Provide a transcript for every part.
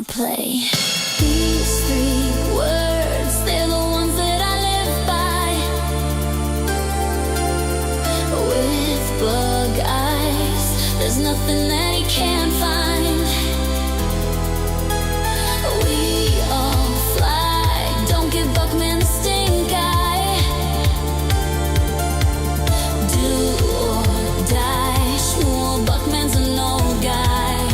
play. These three words, they're the ones that I live by. With bug eyes, there's nothing that he can't find. We all fly, don't give Buckman the stink eye. Do or die, Schmuel Buckman's an old guy.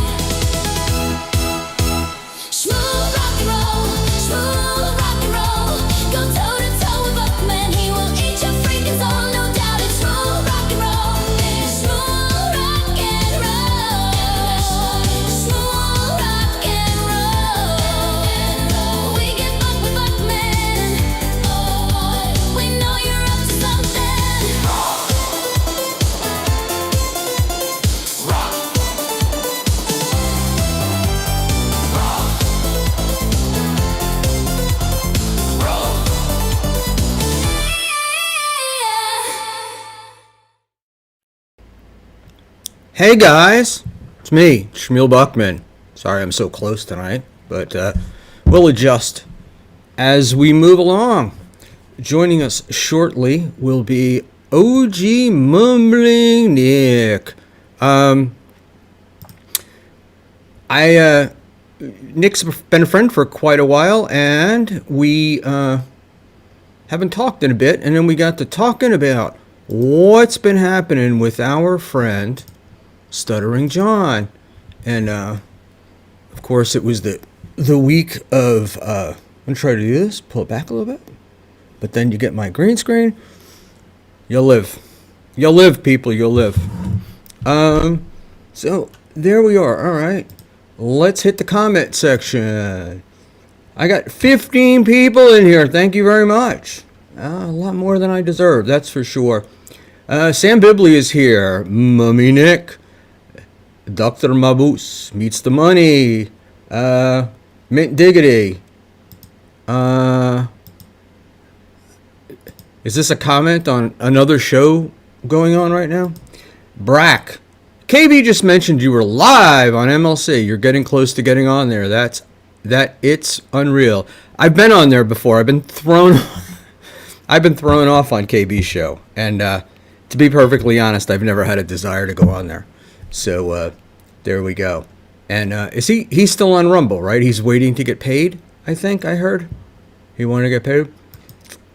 Schmuel rock and roll, Schmuel rock and roll. Go toe to toe with Buckman, he will eat your freaking soul, no doubt. It's Schmuel rock and roll, Schmuel rock and roll, Schmuel rock and roll. We get buck with Buckman, we know you're up to something. Hey guys, it's me, Schmuel Buckman. Sorry I'm so close tonight, but we'll adjust as we move along. Joining us shortly will be OgMumbling Nick. Nick's been a friend for quite a while, and we haven't talked in a bit, and then we got to talking about what's been happening with our friend Stuttering John. And of course it was the week of I'm gonna try to do this, pull it back a little bit, but then you get my green screen. You'll live people, you'll live. So there we are. All right, let's hit the comment section. I got 15 people in here. Thank you very much. A lot more than I deserve, that's for sure. Sam Bibley is here. Mummy Nick, Dr. Mabuse meets the money. Mint Diggity. Is this a comment on another show going on right now? Brack. KB just mentioned you were live on MLC. You're getting close to getting on there. It's unreal. I've been on there before. I've been thrown off on KB's show. And to be perfectly honest, I've never had a desire to go on there. So there we go. And he's still on Rumble, right? He's waiting to get paid, I think I heard. He wanted to get paid.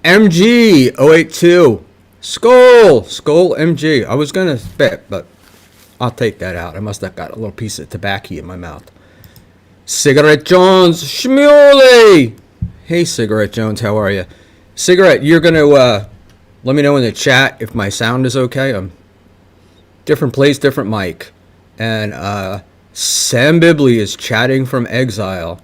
MG082. Skull MG. I was going to spit, but I'll take that out. I must have got a little piece of tobacco in my mouth. Cigarette Jones. Schmuely. Hey, Cigarette Jones. How are you? Cigarette, you're going to let me know in the chat if my sound is okay. Different place, different mic. And Sam Bibley is chatting from exile.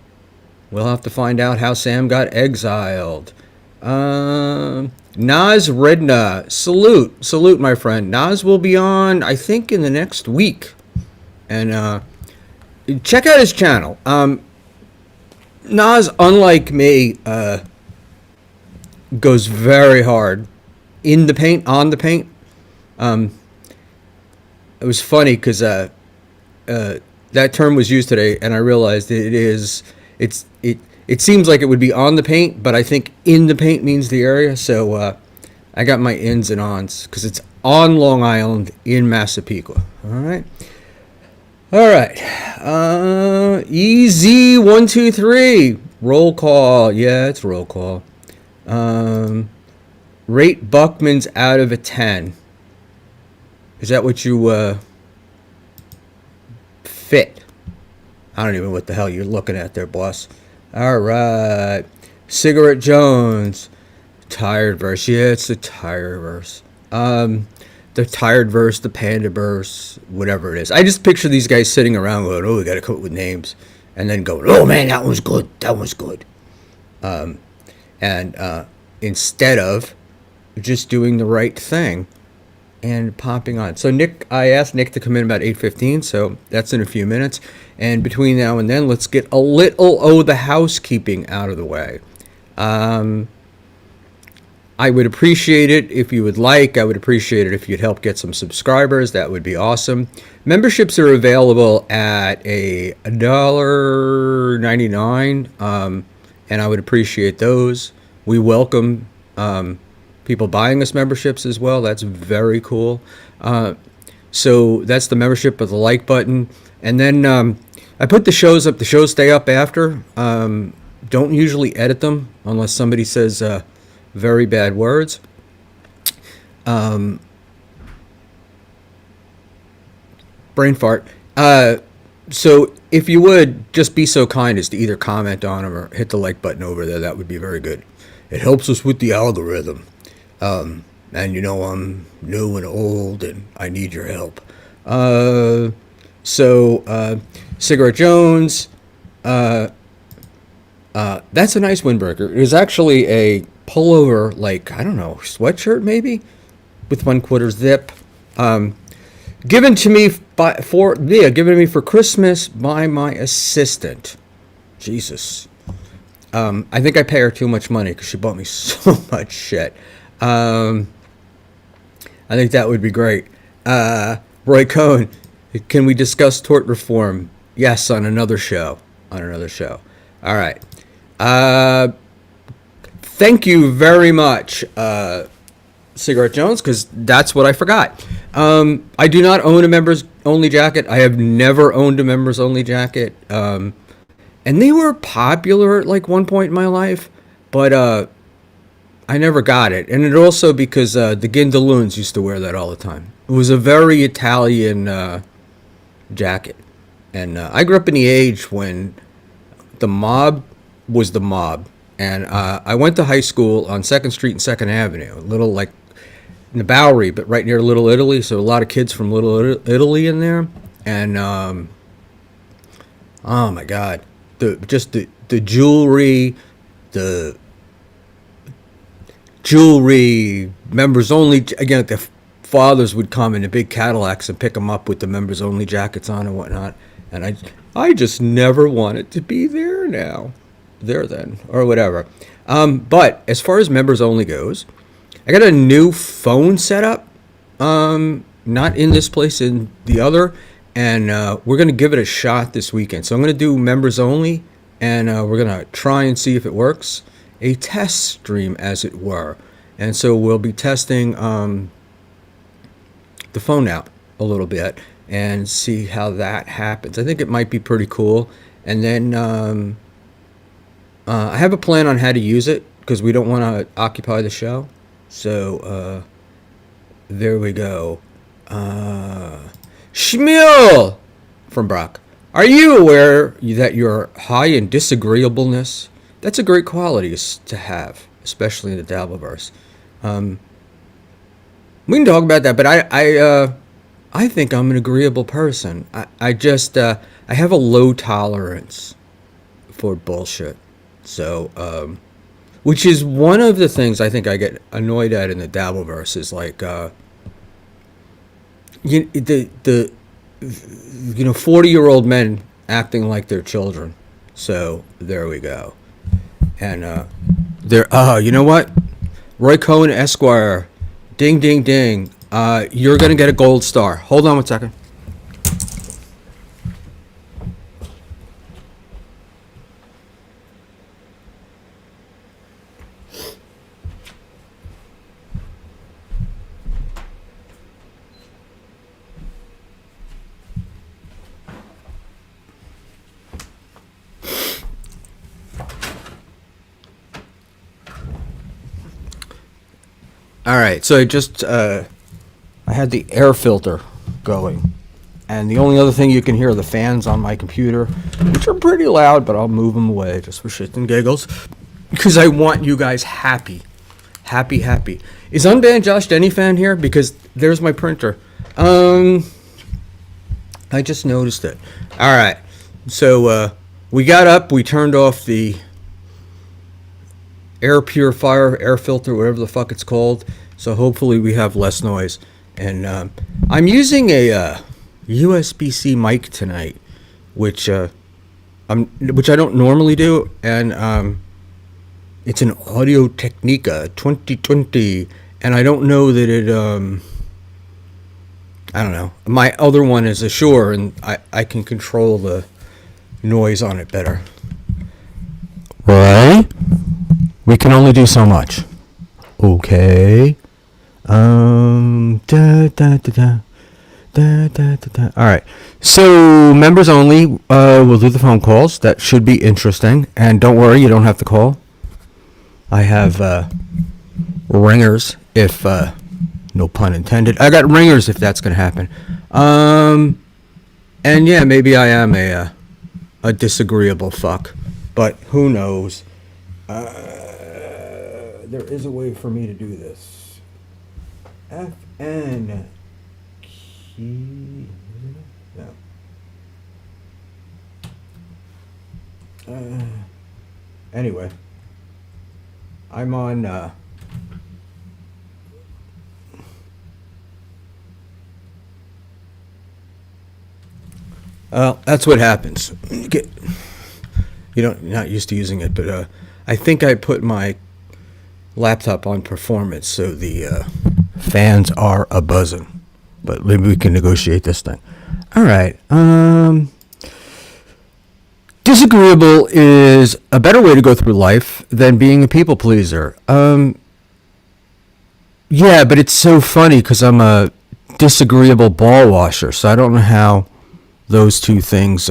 We'll have to find out how Sam got exiled. Nas Redna, salute my friend. Nas will be on, I think, in the next week. And check out his channel. Nas, unlike me, goes very hard in the paint, on the paint. It was funny because that term was used today, and I realized it seems like it would be on the paint, but I think in the paint means the area. So I got my ins and ons because it's on Long Island in Massapequa. All right. EZ123 roll call. Yeah, it's roll call. Rate Buckman's out of a 10. Is that what you fit? I don't even know what the hell you're looking at there, boss. All right. Cigarette Jones. Tired verse. Yeah, it's the tired verse. The tired verse, the panda verse, whatever it is. I just picture these guys sitting around going, oh, we got to come up with names. And then going, oh, man, that was good. That was good. Instead of just doing the right thing and popping on. So Nick, I asked Nick to come in about 8:15, so that's in a few minutes. And between now and then, let's get a little the housekeeping out of the way. I would appreciate it if you would like. I would appreciate it if you'd help get some subscribers. That would be awesome. Memberships are available at $1.99, and I would appreciate those. We welcome people buying us memberships as well. That's very cool. So that's the membership with the like button. And then I put the shows up. The shows stay up after. Don't usually edit them unless somebody says very bad words. Brain fart. So if you would, just be so kind as to either comment on them or hit the like button over there. That would be very good. It helps us with the algorithm. And you know I'm new and old and I need your help. Cigarette Jones. That's a nice windbreaker. It was actually a pullover, like, I don't know, sweatshirt maybe? With 1/4 zip. Given to me for Christmas by my assistant. Jesus. I think I pay her too much money because she bought me so much shit. I think that would be great. Roy Cohn, can we discuss tort reform? Yes, on another show. All right. Thank you very much, Cigarette Jones, because that's what I forgot. I do not own a members only jacket. I have never owned a members only jacket. And they were popular at like one point in my life, but I never got it. And it also because the Gindaloons used to wear that all the time. It was a very Italian jacket. And I grew up in the age when the mob was the mob. And I went to high school on 2nd Street and 2nd Avenue, a little like in the Bowery, but right near Little Italy. So a lot of kids from Little Italy in there. And oh my God, the jewelry, the jewelry, members only. Again, the fathers would come in the big Cadillacs and pick them up with the members only jackets on and whatnot. And I just never wanted to be there now. There then, or whatever. But as far as members only goes, I got a new phone set up. Not in this place, in the other. And we're going to give it a shot this weekend. So I'm going to do members only. And we're going to try and see if it works. A test stream, as it were. And so we'll be testing the phone out a little bit. And see how that happens. I think it might be pretty cool. And then I have a plan on how to use it because we don't want to occupy the show. So there we go. Schmuel from Brock. Are you aware that you're high in disagreeableness? That's a great quality to have, especially in the Dabbleverse. We can talk about that, but I think I'm an agreeable person. I just I have a low tolerance for bullshit. So, which is one of the things I think I get annoyed at in the Dabbleverse is like, the 40-year-old men acting like they're children. So there we go. And you know what? Roy Cohn Esquire, ding ding ding. You're gonna get a gold star. Hold on one second. All right, so I had the air filter going, and the only other thing you can hear are the fans on my computer, which are pretty loud, but I'll move them away just for shits and giggles, because I want you guys happy. Is Unbanned Josh Denny fan here? Because there's my printer. I just noticed it. All right, so we got up, we turned off the air purifier, air filter, whatever the fuck it's called. So hopefully we have less noise. And I'm using a USB-C mic tonight, which I don't normally do. And It's an Audio Technica 2020, and I don't know that it. I don't know. My other one is a Shure, and I can control the noise on it better. Right? We can only do so much. Okay. Da, da, da, da. Da, da, da, da. All right. So members only. We'll do the phone calls. That should be interesting. And don't worry, you don't have to call. I have ringers, if no pun intended. I got ringers if that's gonna happen. And yeah, maybe I am a disagreeable fuck, but who knows? There is a way for me to do this. FN key. No. Anyway, I'm on. That's what happens. You're not used to using it, but I think I put my laptop on performance, so the fans are a buzzing. But maybe we can negotiate this thing. All right. Disagreeable is a better way to go through life than being a people pleaser. Yeah, but it's so funny because I'm a disagreeable ball washer, so I don't know how those two things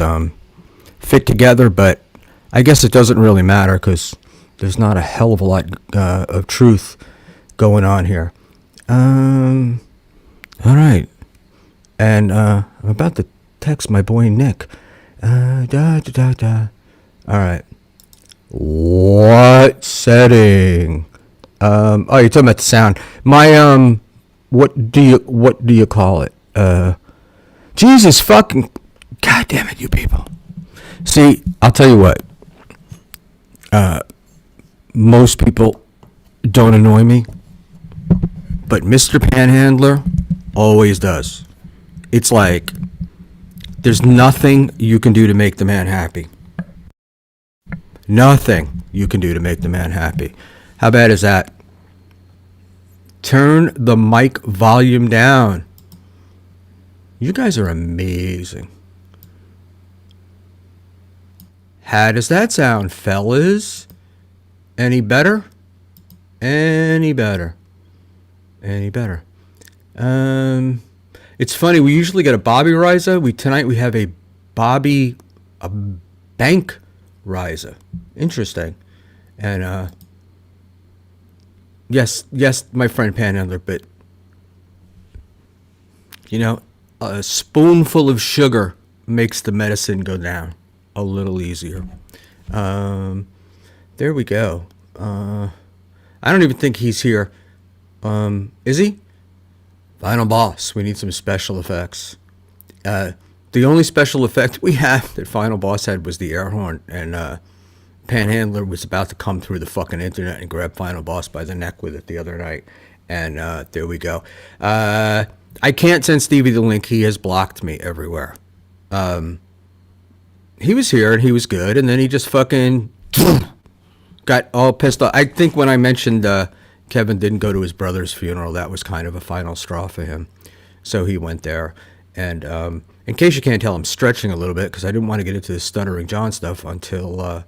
fit together, but I guess it doesn't really matter because there's not a hell of a lot of truth going on here. All right. And I'm about to text my boy Nick. Da, da, da, da. All right. What setting? Oh, you're talking about the sound. My what do you call it? Jesus fucking, God damn it, you people. See, I'll tell you what. Most people don't annoy me, but Mr. Panhandler always does. It's like there's nothing you can do to make the man happy. Nothing you can do to make the man happy. How bad is that? Turn the mic volume down. You guys are amazing. How does that sound, fellas? Any better? Any better? Any better? It's funny. We usually get a Bobby Riza. Tonight we have a bank Riza. Interesting. And yes, my friend Panhandler, but a spoonful of sugar makes the medicine go down a little easier. There we go. I don't even think he's here. Is he? Final boss. We need some special effects. The only special effect we have that Final Boss had was the air horn, and Panhandler was about to come through the fucking internet and grab Final Boss by the neck with it the other night. And there we go. I can't send Stevie the link. He has blocked me everywhere. He was here and he was good, and then he just fucking got all pissed off. I think when I mentioned Kevin didn't go to his brother's funeral, that was kind of a final straw for him. So he went there. And in case you can't tell, I'm stretching a little bit because I didn't want to get into the Stuttering John stuff until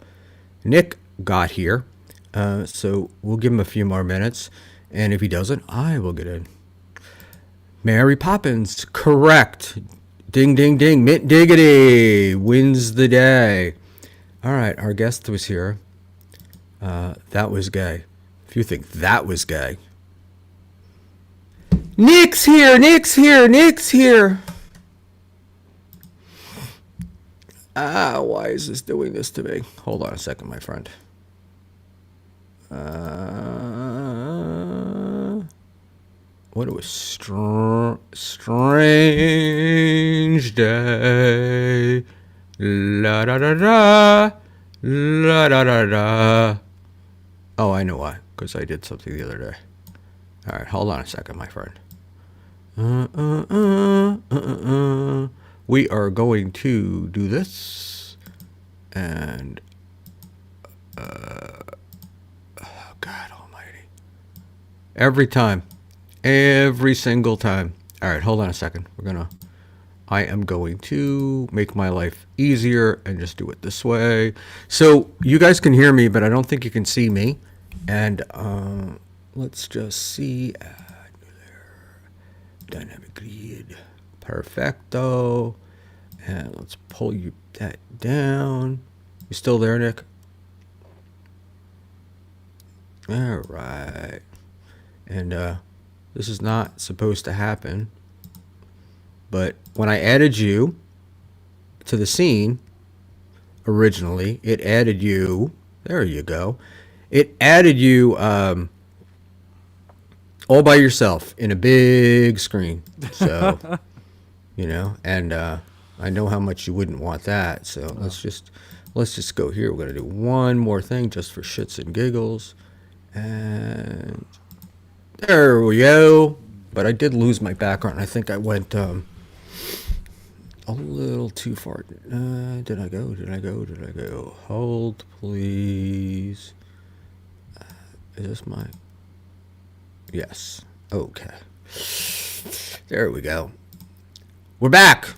Nick got here. So we'll give him a few more minutes. And if he doesn't, I will get in. Mary Poppins, correct. Ding, ding, ding. Mint diggity wins the day. All right, our guest was here. That was gay. If you think that was gay. Nick's here, Nick's here, Nick's here. Why is this doing this to me? Hold on a second, my friend. What a strange day. La da da da. La da da da. Oh, I know why. Because I did something the other day. All right, hold on a second, my friend. We are going to do this. And God almighty. Every time. Every single time. All right, hold on a second. I am going to make my life easier and just do it this way. So you guys can hear me, but I don't think you can see me. And let's just see. Dynamic grid. Perfecto. And let's pull that down. You still there, Nick? All right. And this is not supposed to happen. But when I added you to the scene, originally, it added you, there you go. It added you all by yourself in a big screen. So, and I know how much you wouldn't want that. So let's just go here. We're going to do one more thing just for shits and giggles. And there we go. But I did lose my background. I think I went a little too far. Did I go? Hold, please. Is this my... Yes. Okay. There we go. We're back.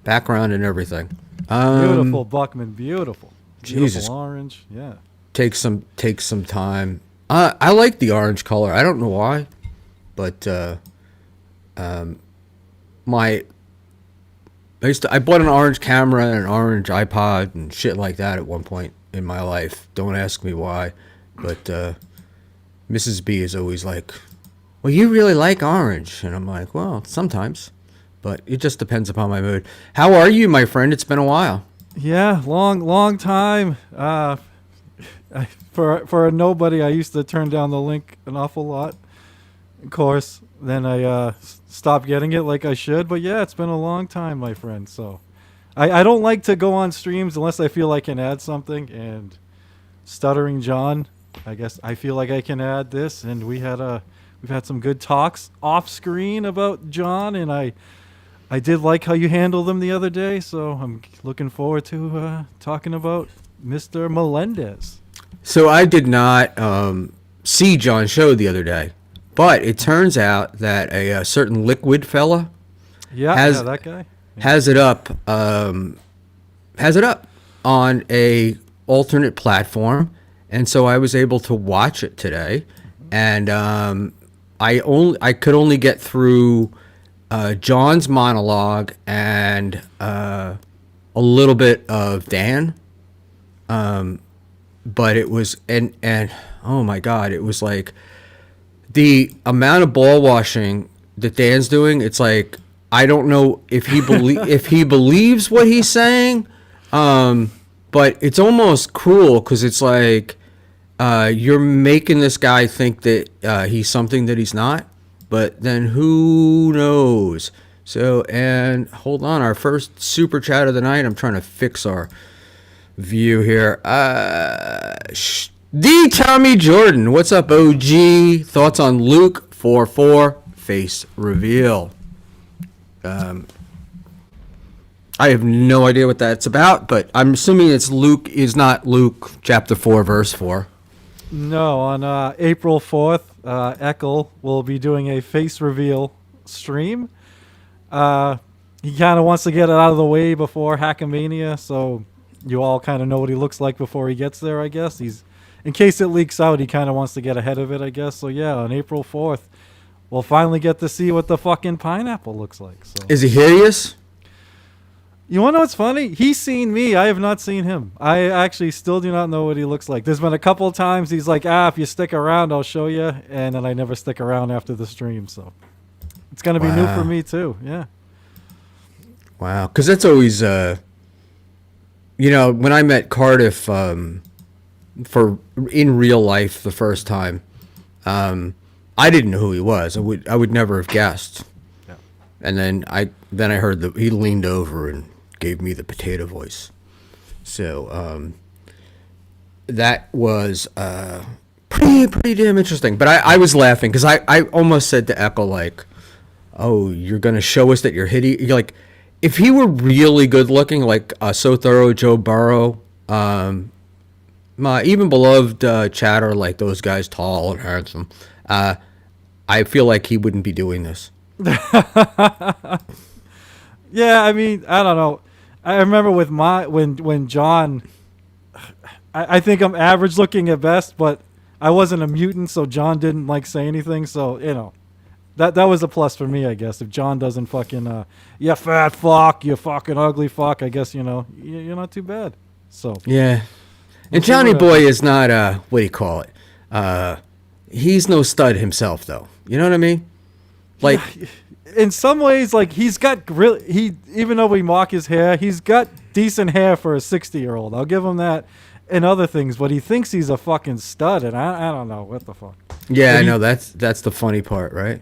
Background and everything. Beautiful, Buckman. Beautiful. Jesus. Beautiful orange. Yeah. Take some time. I like the orange color. I don't know why, but I bought an orange camera and an orange iPod and shit like that at one point in my life. Don't ask me why, but Mrs. B is always like, "Well, you really like orange," and I'm like, "Well, sometimes." But it just depends upon my mood. How are you, my friend? It's been a while. Yeah, long time. For a nobody, I used to turn down the link an awful lot. Of course, then I stopped getting it like I should. But yeah, it's been a long time, my friend. So I don't like to go on streams unless I feel I can add something. And Stuttering John, I guess I feel like I can add this. And we've had some good talks off screen about John, and I did like how you handled them the other day. So I'm looking forward to talking about Mr. Melendez. So I did not see John's show the other day, but it turns out that a certain liquid fella that guy has it up on a alternate platform, and so I was able to watch it today, and I could only get through John's monologue and a little bit of Dan. But it was, and oh my God, it was like the amount of ball washing that Dan's doing. It's like, I don't know if he believes what he's saying. But it's almost cruel, because it's like, you're making this guy think that, he's something that he's not, but then who knows? So, and hold on, our first super chat of the night. I'm trying to fix our view here. The Tommy Jordan, what's up, OG? Thoughts on Luke 4:4 face reveal? I have no idea what that's about, but I'm assuming it's Luke is not Luke chapter 4 verse 4. No, on April 4th, Eckel will be doing a face reveal stream. He kind of wants to get it out of the way before Hackamania, so you all kind of know what he looks like before he gets there, I guess. In case it leaks out, he kind of wants to get ahead of it, I guess. So yeah, on April 4th, we'll finally get to see what the fucking pineapple looks like. So. Is he hideous? You want to know what's funny? He's seen me. I have not seen him. I actually still do not know what he looks like. There's been a couple of times he's like, if you stick around, I'll show you. And then I never stick around after the stream. So it's going to be new for me too. Yeah. Wow. Because that's always, when I met Cardiff for in real life the first time, I didn't know who he was. I would never have guessed. Yeah. And then I heard that he leaned over and gave me the potato voice. So that was pretty damn interesting. But I was laughing because I almost said to Echo, like, "Oh, you're gonna show us that you're hideous." You're like, if he were really good looking, like So Thorough Joe Burrow, my even beloved chatter, like those guys, tall and handsome, I feel like he wouldn't be doing this. Yeah, I mean, I don't know. I remember with when John, I think I'm average looking at best, but I wasn't a mutant, so John didn't like say anything. So that was a plus for me, I guess. If John doesn't fucking you fat fuck, you fucking ugly fuck, I guess you're not too bad. So Yeah. And Johnny Boy is not what do you call it? He's no stud himself, though. You know what I mean? Like, in some ways, like even though we mock his hair, he's got decent hair for a 60-year-old. I'll give him that. And other things, but he thinks he's a fucking stud, and I don't know what the fuck. yeah, I know that's the funny part, right?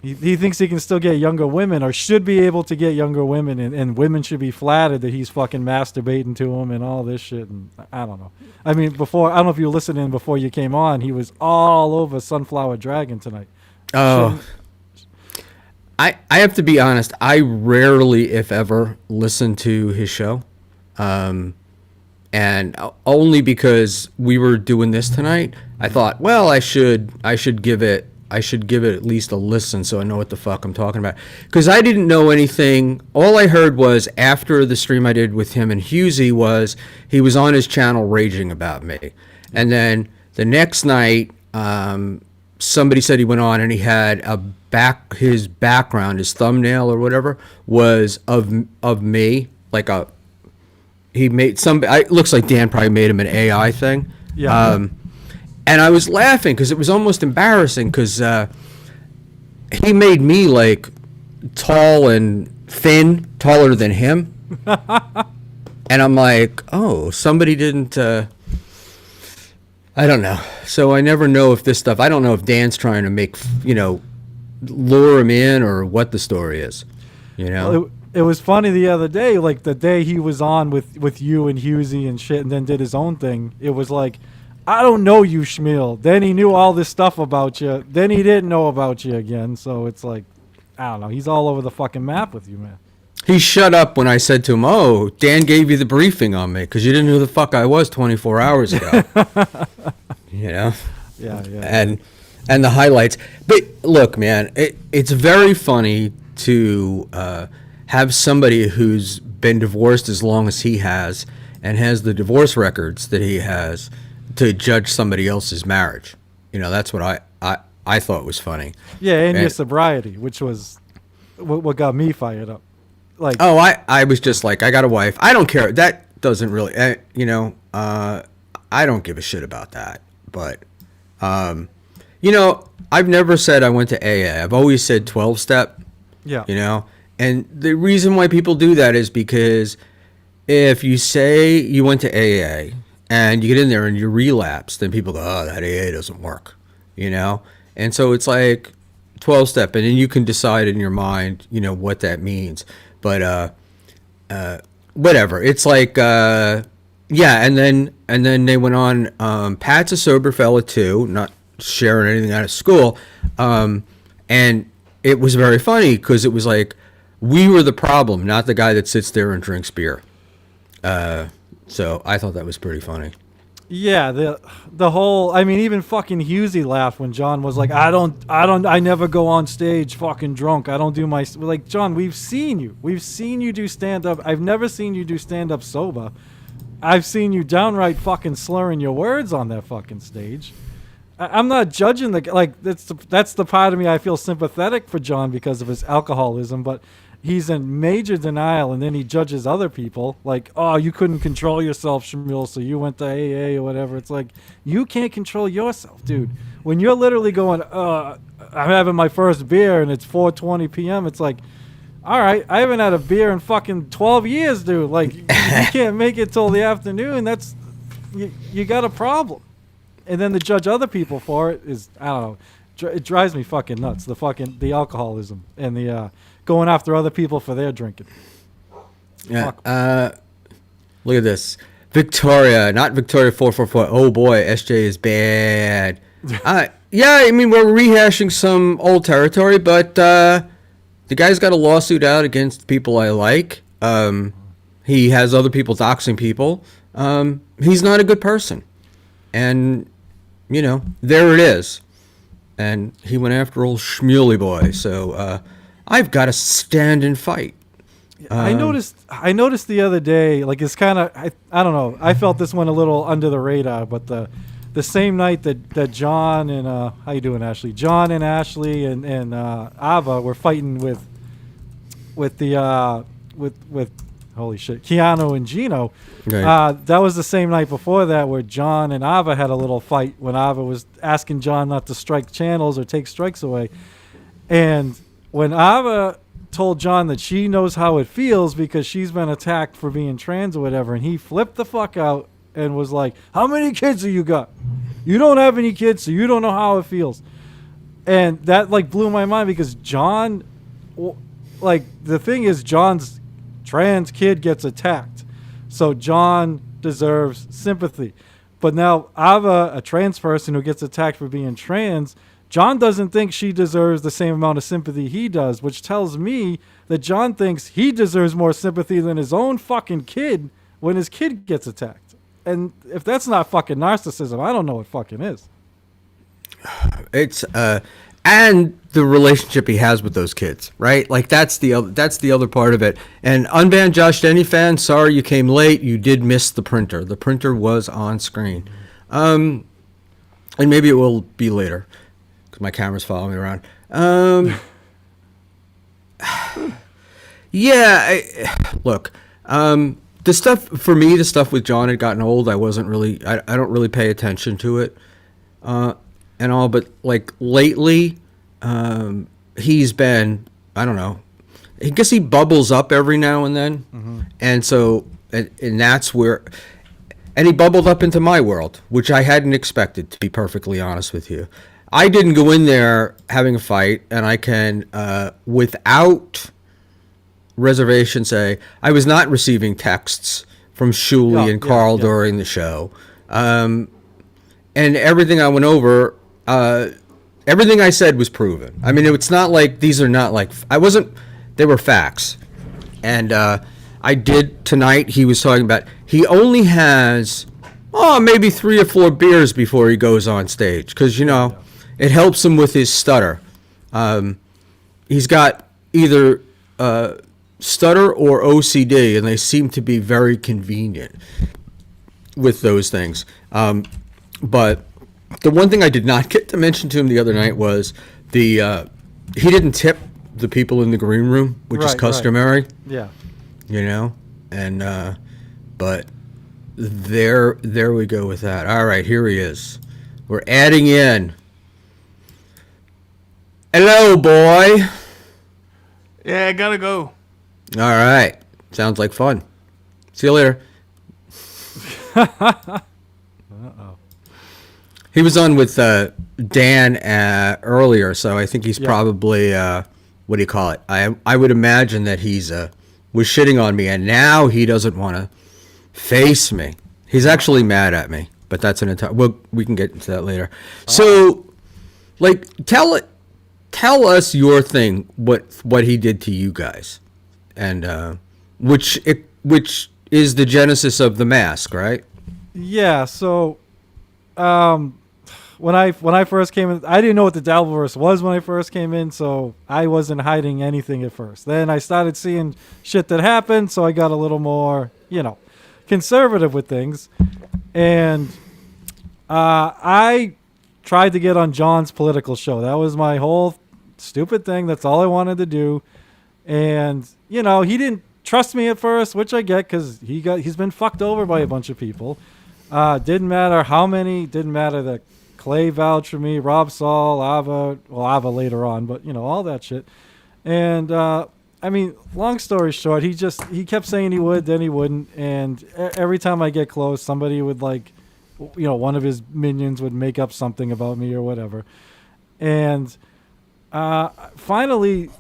He thinks he can still get younger women, or should be able to get younger women, and women should be flattered that he's fucking masturbating to them and all this shit. And I don't know. I mean, I don't know if you were listening before you came on. He was all over Sunflower Dragon tonight. Oh. I have to be honest. I rarely, if ever, listen to his show. And only because we were doing this tonight, I thought, well, I should give it at least a listen so I know what the fuck I'm talking about. Because I didn't know anything. All I heard was after the stream I did with him and Hughezy was he was on his channel raging about me. And then the next night, somebody said he went on and he had his background, his thumbnail or whatever, was of me, like he made it looks like Dan probably made him an AI thing. Yeah. And I was laughing because it was almost embarrassing because he made me like tall and thin, taller than him. And I'm like, oh, somebody didn't, I don't know. So I never know if this stuff, I don't know if Dan's trying to make, lure him in or what the story is, Well, it was funny the other day, like the day he was on with you and Hughezy and shit, and then did his own thing. It was like, I don't know you, Schmuel. Then he knew all this stuff about you. Then he didn't know about you again. So it's like, I don't know. He's all over the fucking map with you, man. He shut up when I said to him, oh, Dan gave you the briefing on me because you didn't know who the fuck I was 24 hours ago. Yeah. And the highlights. But look, man, it's very funny to have somebody who's been divorced as long as he has and has the divorce records that he has to judge somebody else's marriage. That's what I thought was funny. Yeah, and your sobriety, which was what got me fired up. Like, oh, I was just like, I got a wife. I don't care. That doesn't really, I don't give a shit about that. But, I've never said I went to AA. I've always said 12-step. Yeah. And the reason why people do that is because if you say you went to AA and you get in there and you relapse, then people go, oh, that AA doesn't work, And so it's like 12-step, and then you can decide in your mind, what that means. But whatever. It's like, yeah, and then they went on, Pat's a sober fella too, not sharing anything out of school. And it was very funny because it was like, we were the problem, not the guy that sits there and drinks beer. So I thought that was pretty funny. Yeah, the whole, I mean, even fucking Hughezy laughed when John was like, I never go on stage fucking drunk. I don't do my, like, John, we've seen you do stand-up. I've never seen you do stand-up sober. I've seen you downright fucking slurring your words on that fucking stage. I'm not judging that's the part of me I feel sympathetic for John because of his alcoholism, but he's in major denial, and then he judges other people like, oh, you couldn't control yourself, Schmuel, so you went to AA or whatever. It's like, you can't control yourself, dude. When you're literally going, I'm having my first beer and it's 4:20 p.m., it's like, all right, I haven't had a beer in fucking 12 years, dude. Like, you can't make it till the afternoon. That's, you got a problem. And then to judge other people for it is, I don't know, it drives me fucking nuts. The alcoholism and the going after other people for their drinking. Yeah. Look at this, Victoria, not Victoria 444. Oh boy, SJ is bad. Yeah, I mean, we're rehashing some old territory, but the guy's got a lawsuit out against people I like. He has other people doxing people. He's not a good person. And, you know, there it is. And he went after old Schmuely boy. So I've got to stand and fight. I noticed the other day, like it's kind of, I don't know, I felt this one a little under the radar, but the same night that John and, how you doing, Ashley? John and Ashley and Ava were fighting with holy shit, Keanu and Gino. Right. That was the same night before that where John and Ava had a little fight when Ava was asking John not to strike channels or take strikes away. And when Ava told John that she knows how it feels because she's been attacked for being trans or whatever, and he flipped the fuck out and was like, how many kids have you got? You don't have any kids, so you don't know how it feels. And that like blew my mind because John, like the thing is, John's trans kid gets attacked, so John deserves sympathy. But now Ava, a trans person who gets attacked for being trans, John doesn't think she deserves the same amount of sympathy he does, which tells me that John thinks he deserves more sympathy than his own fucking kid when his kid gets attacked. And if that's not fucking narcissism, I don't know what fucking is. It's and the relationship he has with those kids, right? Like that's the other part of it. And unban Josh Denny fan, sorry you came late. You did miss the printer. The printer was on screen, and maybe it will be later because my camera's following me around. Look, the stuff for me, the stuff with John had gotten old. I wasn't really, I don't really pay attention to it. And all, but like lately, he's been, I don't know, I guess he bubbles up every now and then. And so, and that's where, and he bubbled up into my world, which I hadn't expected, to be perfectly honest with you. I didn't go in there having a fight, and I can, without reservation, say I was not receiving texts from Shuli and Carl during the show. And everything I went over, everything I said was proven. I mean, it's not like these are not like, they were facts. And I did tonight, he was talking about, he only has, maybe 3 or 4 beers before he goes on stage. Because, you know, it helps him with his stutter. He's got either stutter or OCD, and they seem to be very convenient with those things. But the one thing I did not get to mention to him the other night was he didn't tip the people in the green room, which is customary. Right. Yeah. You know, and but there we go with that. All right, here he is. We're adding in. Hello, boy. Yeah, I gotta go. All right. Sounds like fun. See you later. He was on with Dan earlier, so I think he's probably, what do you call it? I would imagine that he's was shitting on me, and now he doesn't want to face me. He's actually mad at me, but that's an entire... Well, we can get into that later. So, like, tell us your thing, what he did to you guys, and which is the genesis of the mask, right? Yeah. So, when I first came in, I didn't know what the Dabbleverse was when I first came in, so I wasn't hiding anything at first. Then I started seeing shit that happened, so I got a little more, conservative with things, and I tried to get on John's political show. That was my whole stupid thing. That's all I wanted to do. And, he didn't trust me at first, which I get because he's been fucked over by a bunch of people. Didn't matter how many, didn't matter that Clay vouched for me, Rob Saul, Ava later on, but, all that shit. And, long story short, he kept saying he would, then he wouldn't. And every time I get close, somebody would one of his minions would make up something about me or whatever. And finally,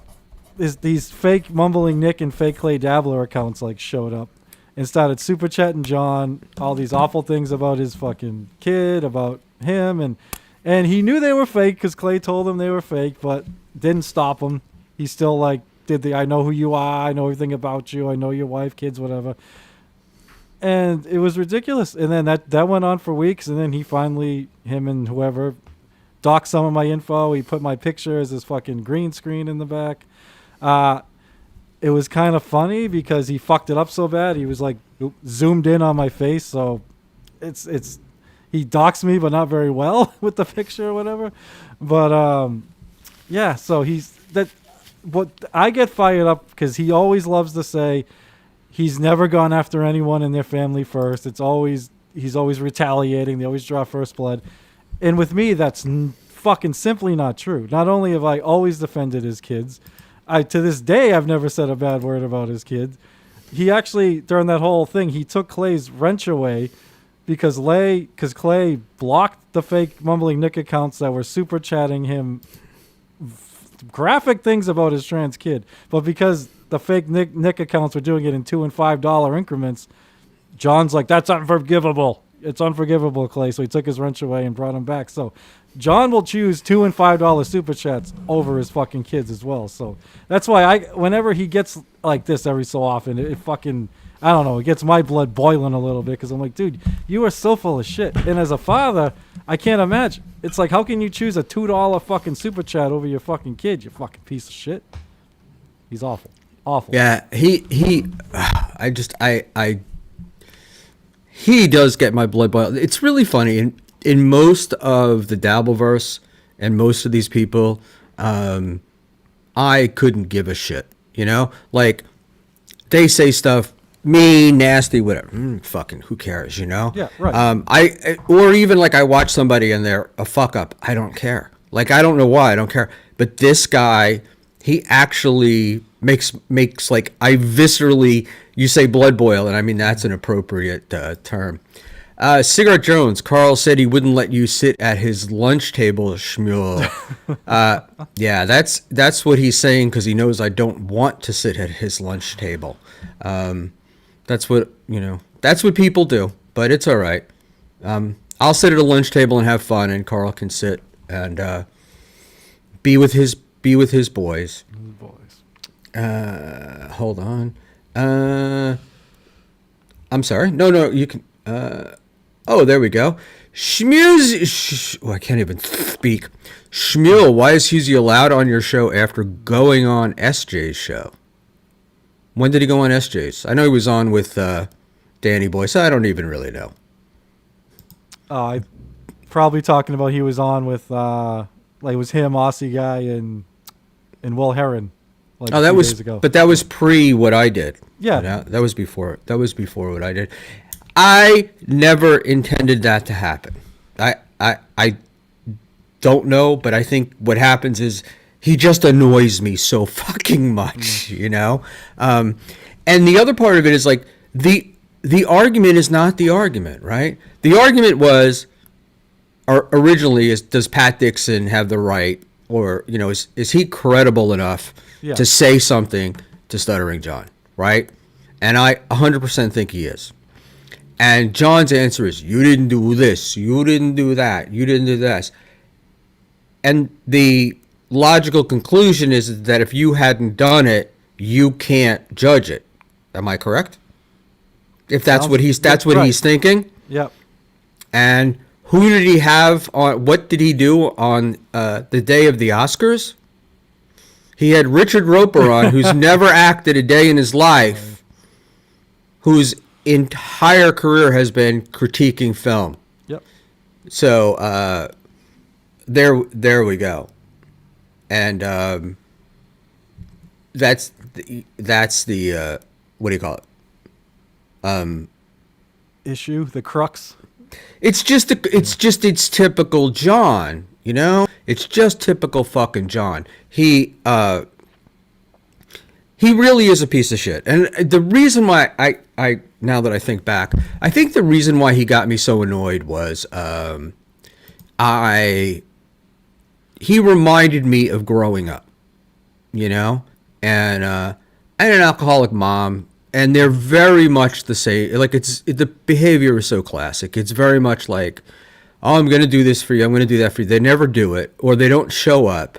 these fake Mumbling Nick and fake Clay Dabbler accounts showed up and started super chatting John all these awful things about his fucking kid, about him, and he knew they were fake because Clay told him they were fake, but didn't stop him. He still did the I know who you are, I know everything about you, I know your wife, kids, whatever. And it was ridiculous. And then that went on for weeks. And then him and whoever, doxed some of my info. He put my picture as his fucking green screen in the back. It was kind of funny because he fucked it up so bad. He was like zoomed in on my face. So he doxed me, but not very well with the picture or whatever. But yeah, so what I get fired up because he always loves to say he's never gone after anyone in their family first. He's always retaliating. They always draw first blood. And with me, that's fucking simply not true. Not only have I always defended his kids, to this day, I've never said a bad word about his kids. He actually, during that whole thing, he took Clay's wrench away because Clay blocked the fake Mumbling Nick accounts that were super chatting him graphic things about his trans kid. But because the fake Nick accounts were doing it in $2 and $5 increments, John's like, that's unforgivable. It's unforgivable, Clay. So he took his wrench away and brought him back. So John will choose $2 and $5 super chats over his fucking kids as well. So that's why whenever he gets like this every so often, it fucking, I don't know, it gets my blood boiling a little bit because I'm like, dude, you are so full of shit. And as a father, I can't imagine. It's like, how can you choose a $2 fucking super chat over your fucking kid, you fucking piece of shit? He's awful. Awful. Yeah, he does get my blood boiled. It's really funny. In most of the Dabbleverse and most of these people, I couldn't give a shit. You know? Like, they say stuff, mean, nasty, whatever. Fucking, who cares, you know? Yeah, right. Or even like I watch somebody and they're a fuck up. I don't care. Like, I don't know why. I don't care. But this guy, he actually makes like, I viscerally, you say blood boil, and I mean, that's an appropriate term. Cigarette Jones, Carl said he wouldn't let you sit at his lunch table, Schmuel. Yeah, that's what he's saying because he knows I don't want to sit at his lunch table. That's what, that's what people do, but it's all right. I'll sit at a lunch table and have fun, and Carl can sit and be with his boys. Hold on. I'm sorry. No, you can. Oh, there we go. I can't even speak. Schmuel, why is Hughezy allowed on your show after going on SJ's show? When did he go on SJ's? I know he was on with Danny Boy, so I don't even really know. I probably talking about he was on with like it was him, Aussie guy, and Will Heron. Like that was days ago. But that was pre what I did. Yeah, that was before. That was before what I did. I never intended that to happen. I don't know, but I think what happens is he just annoys me so fucking much, And the other part of it is like the argument is not the argument, right? The argument was, or originally, does Pat Dixon have the right, or is he credible enough to say something to Stuttering John, right? And I 100% think he is. And John's answer is, you didn't do this, you didn't do that, you didn't do this. And the logical conclusion is that if you hadn't done it, you can't judge it. Am I correct? If that's what he's thinking. Yep. And who did he have on? What did he do on the day of the Oscars? He had Richard Roper on, who's never acted a day in his life, whose entire career has been critiquing film. Yep. So there we go. And that's the what do you call it? Issue, the crux. It's typical John, It's just typical fucking John. He really is a piece of shit. And the reason why I now that I think back, I think the reason why he got me so annoyed was he reminded me of growing up, and I had an alcoholic mom, and they're very much the same. Like the behavior is so classic. It's very much like, oh, I'm going to do this for you. I'm going to do that for you. They never do it, or they don't show up,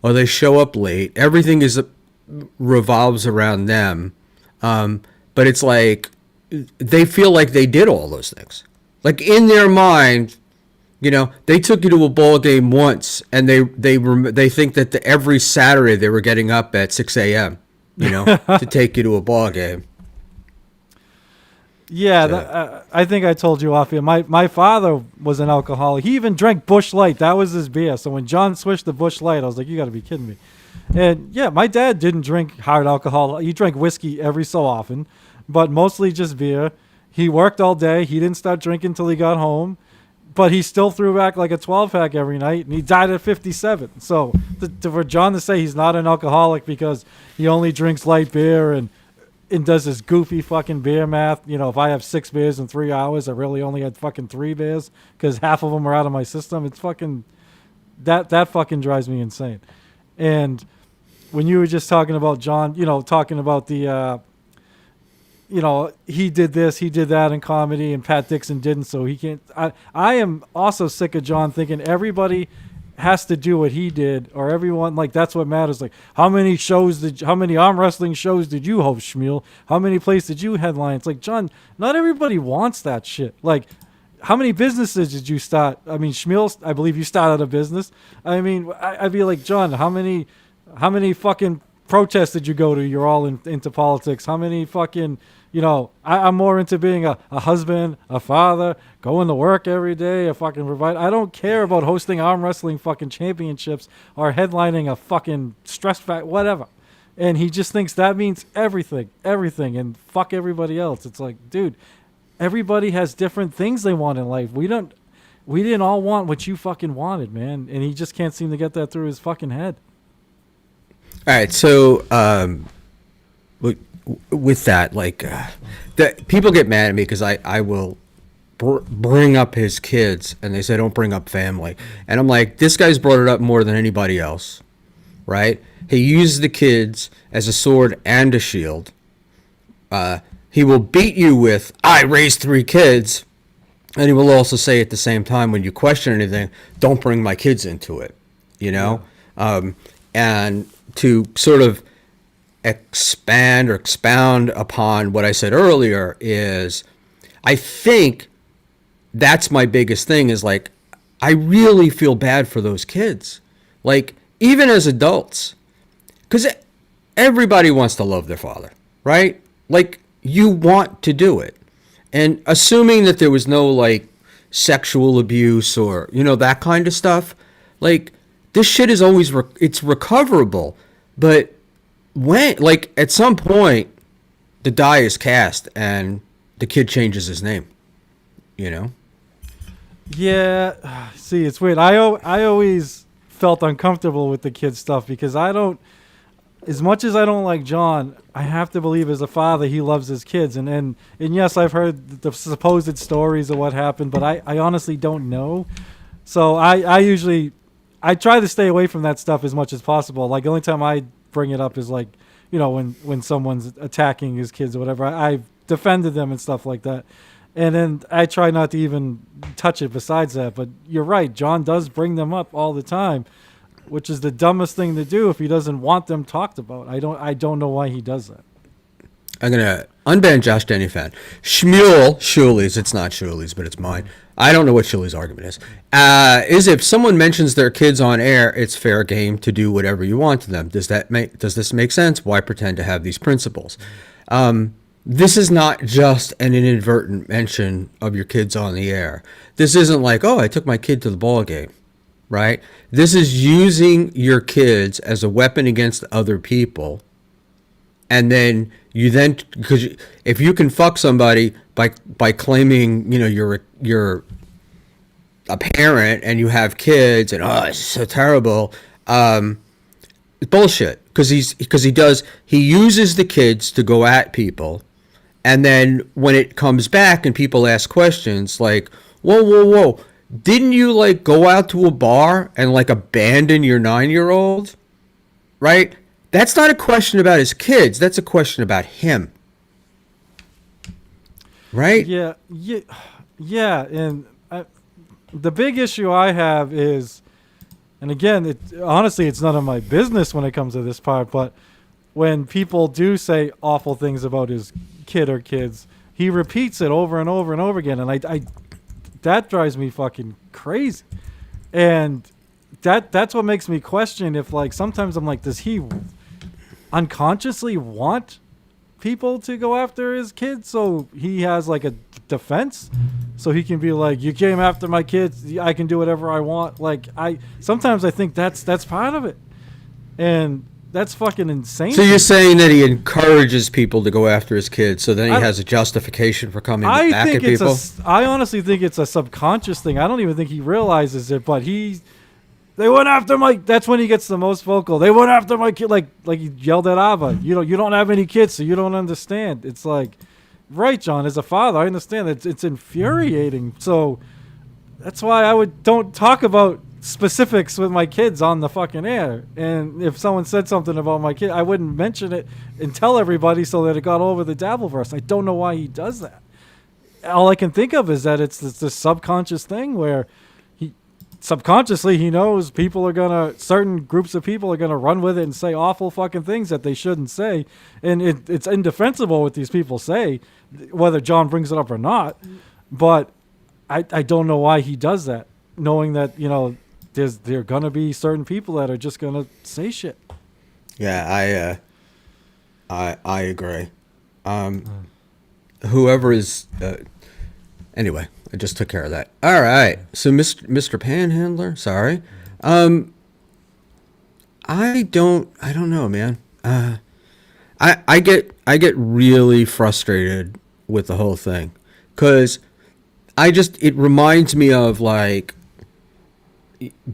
or they show up late. Everything revolves around them. But it's like, they feel like they did all those things. Like in their mind, they took you to a ball game once, and they think that every Saturday they were getting up at 6 a.m. To take you to a ball game. Yeah, I think I told you off here. My father was an alcoholic. He even drank Busch Light. That was his beer. So when John switched to Busch Light, I was like, you got to be kidding me. And yeah, my dad didn't drink hard alcohol. He drank whiskey every so often, but mostly just beer. He worked all day. He didn't start drinking until he got home, but he still threw back like a 12-pack every night, and he died at 57. So for John to say he's not an alcoholic because he only drinks light beer and does this goofy fucking beer math. If I have 6 beers in 3 hours, I really only had fucking 3 beers because half of them are out of my system. It's fucking that fucking drives me insane. And when you were just talking about John, talking about the, he did this, he did that in comedy, and Pat Dixon didn't, so he can't. I am also sick of John thinking everybody has to do what he did, or everyone, like, that's what matters. Like, how many arm wrestling shows did you host, Schmuel? How many places did you headline? It's like, John, not everybody wants that shit. Like, how many businesses did you start? I mean, Schmuel, I believe you started a business. I mean, I'd be like, John, how many fucking protests did you go to? You're all into politics. How many fucking, I'm more into being a husband, a father, going to work every day, a fucking provider. I don't care about hosting arm wrestling fucking championships or headlining a fucking stress fact, whatever. And he just thinks that means everything, and fuck everybody else. It's like, dude, everybody has different things they want in life. We didn't all want what you fucking wanted, man. And he just can't seem to get that through his fucking head. All right, so with that, like, that people get mad at me because I will bring up his kids, and they say don't bring up family, and I'm like, this guy's brought it up more than anybody else, right? He uses the kids as a sword and a shield. He will beat you with, I raised 3 kids, and he will also say at the same time, when you question anything, don't bring my kids into it, and to sort of expand or expound upon what I said earlier is, I think that's my biggest thing is, like, I really feel bad for those kids, like, even as adults, because everybody wants to love their father, right? Like, you want to do it, and assuming that there was no, like, sexual abuse or that kind of stuff, like, this shit is always it's recoverable, but when, like, at some point the die is cast and the kid changes his name, Yeah, see, it's weird. I always felt uncomfortable with the kid stuff because as much as I don't like John, I have to believe as a father he loves his kids, and yes, I've heard the supposed stories of what happened, but I honestly don't know. So I try to stay away from that stuff as much as possible. Like, the only time I bring it up is, like, when someone's attacking his kids or whatever. I've defended them and stuff like that. And then I try not to even touch it besides that. But you're right. John does bring them up all the time, which is the dumbest thing to do if he doesn't want them talked about. I don't know why he does that. I'm going to unban Josh Denny fan. Schuley's, it's not Schuley's, but it's mine. I don't know what Schuley's argument is if someone mentions their kids on air, it's fair game to do whatever you want to them. Does this make sense? Why pretend to have these principles? This is not just an inadvertent mention of your kids on the air. This isn't like, I took my kid to the ball game, right? This is using your kids as a weapon against other people. And then because if you can fuck somebody by claiming, you're a parent and you have kids and it's so terrible, it's bullshit. Because he uses the kids to go at people, and then when it comes back and people ask questions like, whoa, didn't you, like, go out to a bar and, like, abandon your 9-year-old, right? That's not a question about his kids. That's a question about him. Right? Yeah. And the big issue I have is, and again, honestly, it's none of my business when it comes to this part, but when people do say awful things about his kid or kids, he repeats it over and over and over again, and I that drives me fucking crazy. And that's what makes me question if, like, sometimes I'm like, does he unconsciously want people to go after his kids so he has like a defense, so he can be like, you came after my kids, I can do whatever I want. Like, sometimes I think that's part of it, and that's fucking insane. So you're saying that he encourages people to go after his kids, so then he has a justification for coming back at people? I honestly think it's a subconscious thing. I don't even think he realizes it, but they went after my. That's when he gets the most vocal. They went after my kid, like he yelled at Ava. You don't have any kids, so you don't understand. It's like, right, John, as a father, I understand that it's infuriating. So that's why don't talk about specifics with my kids on the fucking air. And if someone said something about my kid, I wouldn't mention it and tell everybody so that it got over the Dabbleverse. I don't know why he does that. All I can think of is that it's this subconscious thing where subconsciously he knows certain groups of people are gonna run with it and say awful fucking things that they shouldn't say, and it's indefensible what these people say, whether John brings it up or not. But I don't know why he does that, knowing that there are gonna be certain people that are just gonna say shit. Yeah, I agree. Whoever is anyway. I just took care of that. All right. So, Mr. Panhandler, sorry. I don't know, man. I get really frustrated with the whole thing, because it reminds me of like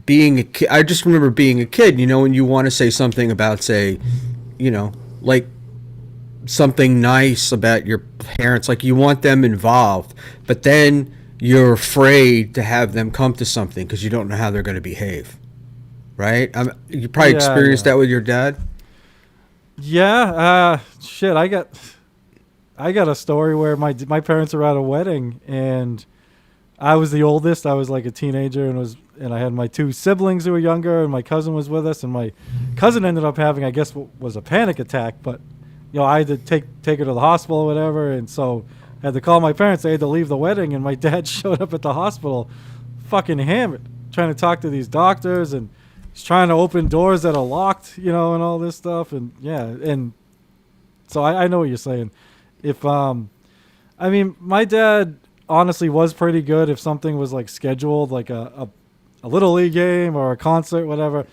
being a kid. I just remember being a kid, when you want to say something about, say, like something nice about your parents, like you want them involved, but then you're afraid to have them come to something because you don't know how they're going to behave, right? You probably experienced that with your dad. Yeah, shit. I got a story where my parents were at a wedding, and I was the oldest. I was like a teenager, and I had my two siblings who were younger, and my cousin was with us, and my cousin ended up having, I guess, what was a panic attack, but I had to take her to the hospital or whatever, and so I had to call my parents. They had to leave the wedding, and my dad showed up at the hospital fucking hammered, trying to talk to these doctors, and he's trying to open doors that are locked, and all this stuff. And yeah, and so I know what you're saying. If my dad honestly was pretty good if something was like scheduled, like a Little League game or a concert, whatever.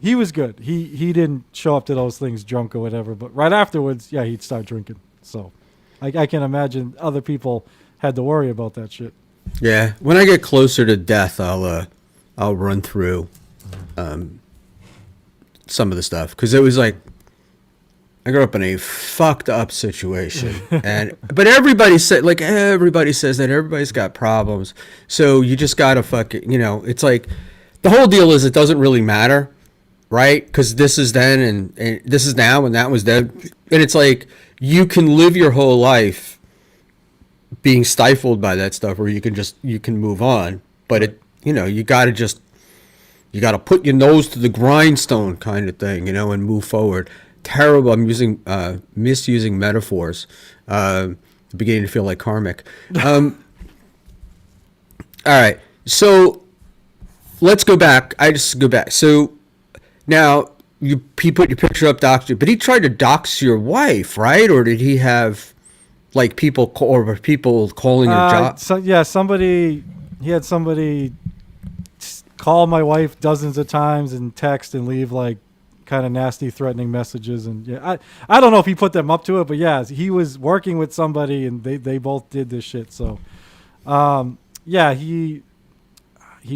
He was good. He didn't show up to those things drunk or whatever, but right afterwards, yeah, he'd start drinking. So I can imagine other people had to worry about that shit. Yeah, when I get closer to death, I'll run through some of the stuff, because it was like I grew up in a fucked up situation, but everybody says that everybody's got problems, so you just gotta fucking it's like the whole deal is it doesn't really matter, right? Because this is then and this is now and that was then, and it's like you can live your whole life being stifled by that stuff, or you can move on. But you gotta put your nose to the grindstone kind of thing, and move forward. Terrible. I'm misusing metaphors. Beginning to feel like karmic. All right. So let's go back. So now he put your picture up, doxed you, but he tried to dox your wife, right? Or did he have like people calling your job? So yeah, he had somebody call my wife dozens of times and text and leave like kind of nasty, threatening messages. And yeah, I don't know if he put them up to it, but yeah, he was working with somebody and they both did this shit. So yeah, he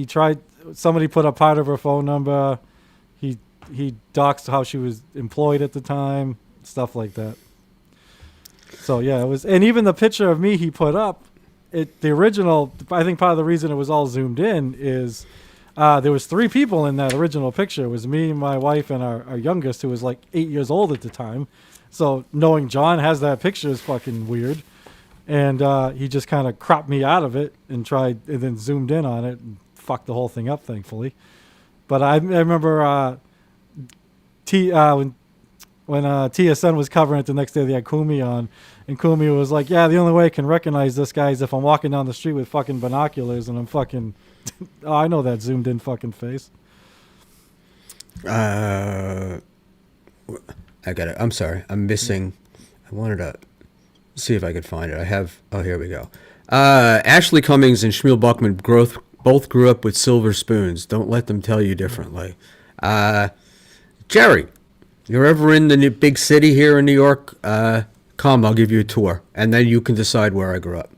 tried. Somebody put up part of her phone number. He doxed how she was employed at the time, stuff like that. So yeah, it was, and even the picture of me he put up, the original, I think part of the reason it was all zoomed in is there was 3 people in that original picture. It was me, my wife, and our youngest, who was like 8 years old at the time. So knowing John has that picture is fucking weird. And he just kind of cropped me out of it and then zoomed in on it and fucked the whole thing up, thankfully. But I remember when when TSN was covering it the next day. They had Kumi on, and Kumi was like, "Yeah, the only way I can recognize this guy is if I'm walking down the street with fucking binoculars and I'm fucking." Oh, I know that zoomed in fucking face. I got it. I'm sorry. I'm missing. I wanted to see if I could find it. I have. Oh, here we go. Ashley Cummings and Schmuel Buckman both grew up with silver spoons. Don't let them tell you differently. Jerry, you're ever in the big city here in New York? Come, I'll give you a tour, and then you can decide where I grew up.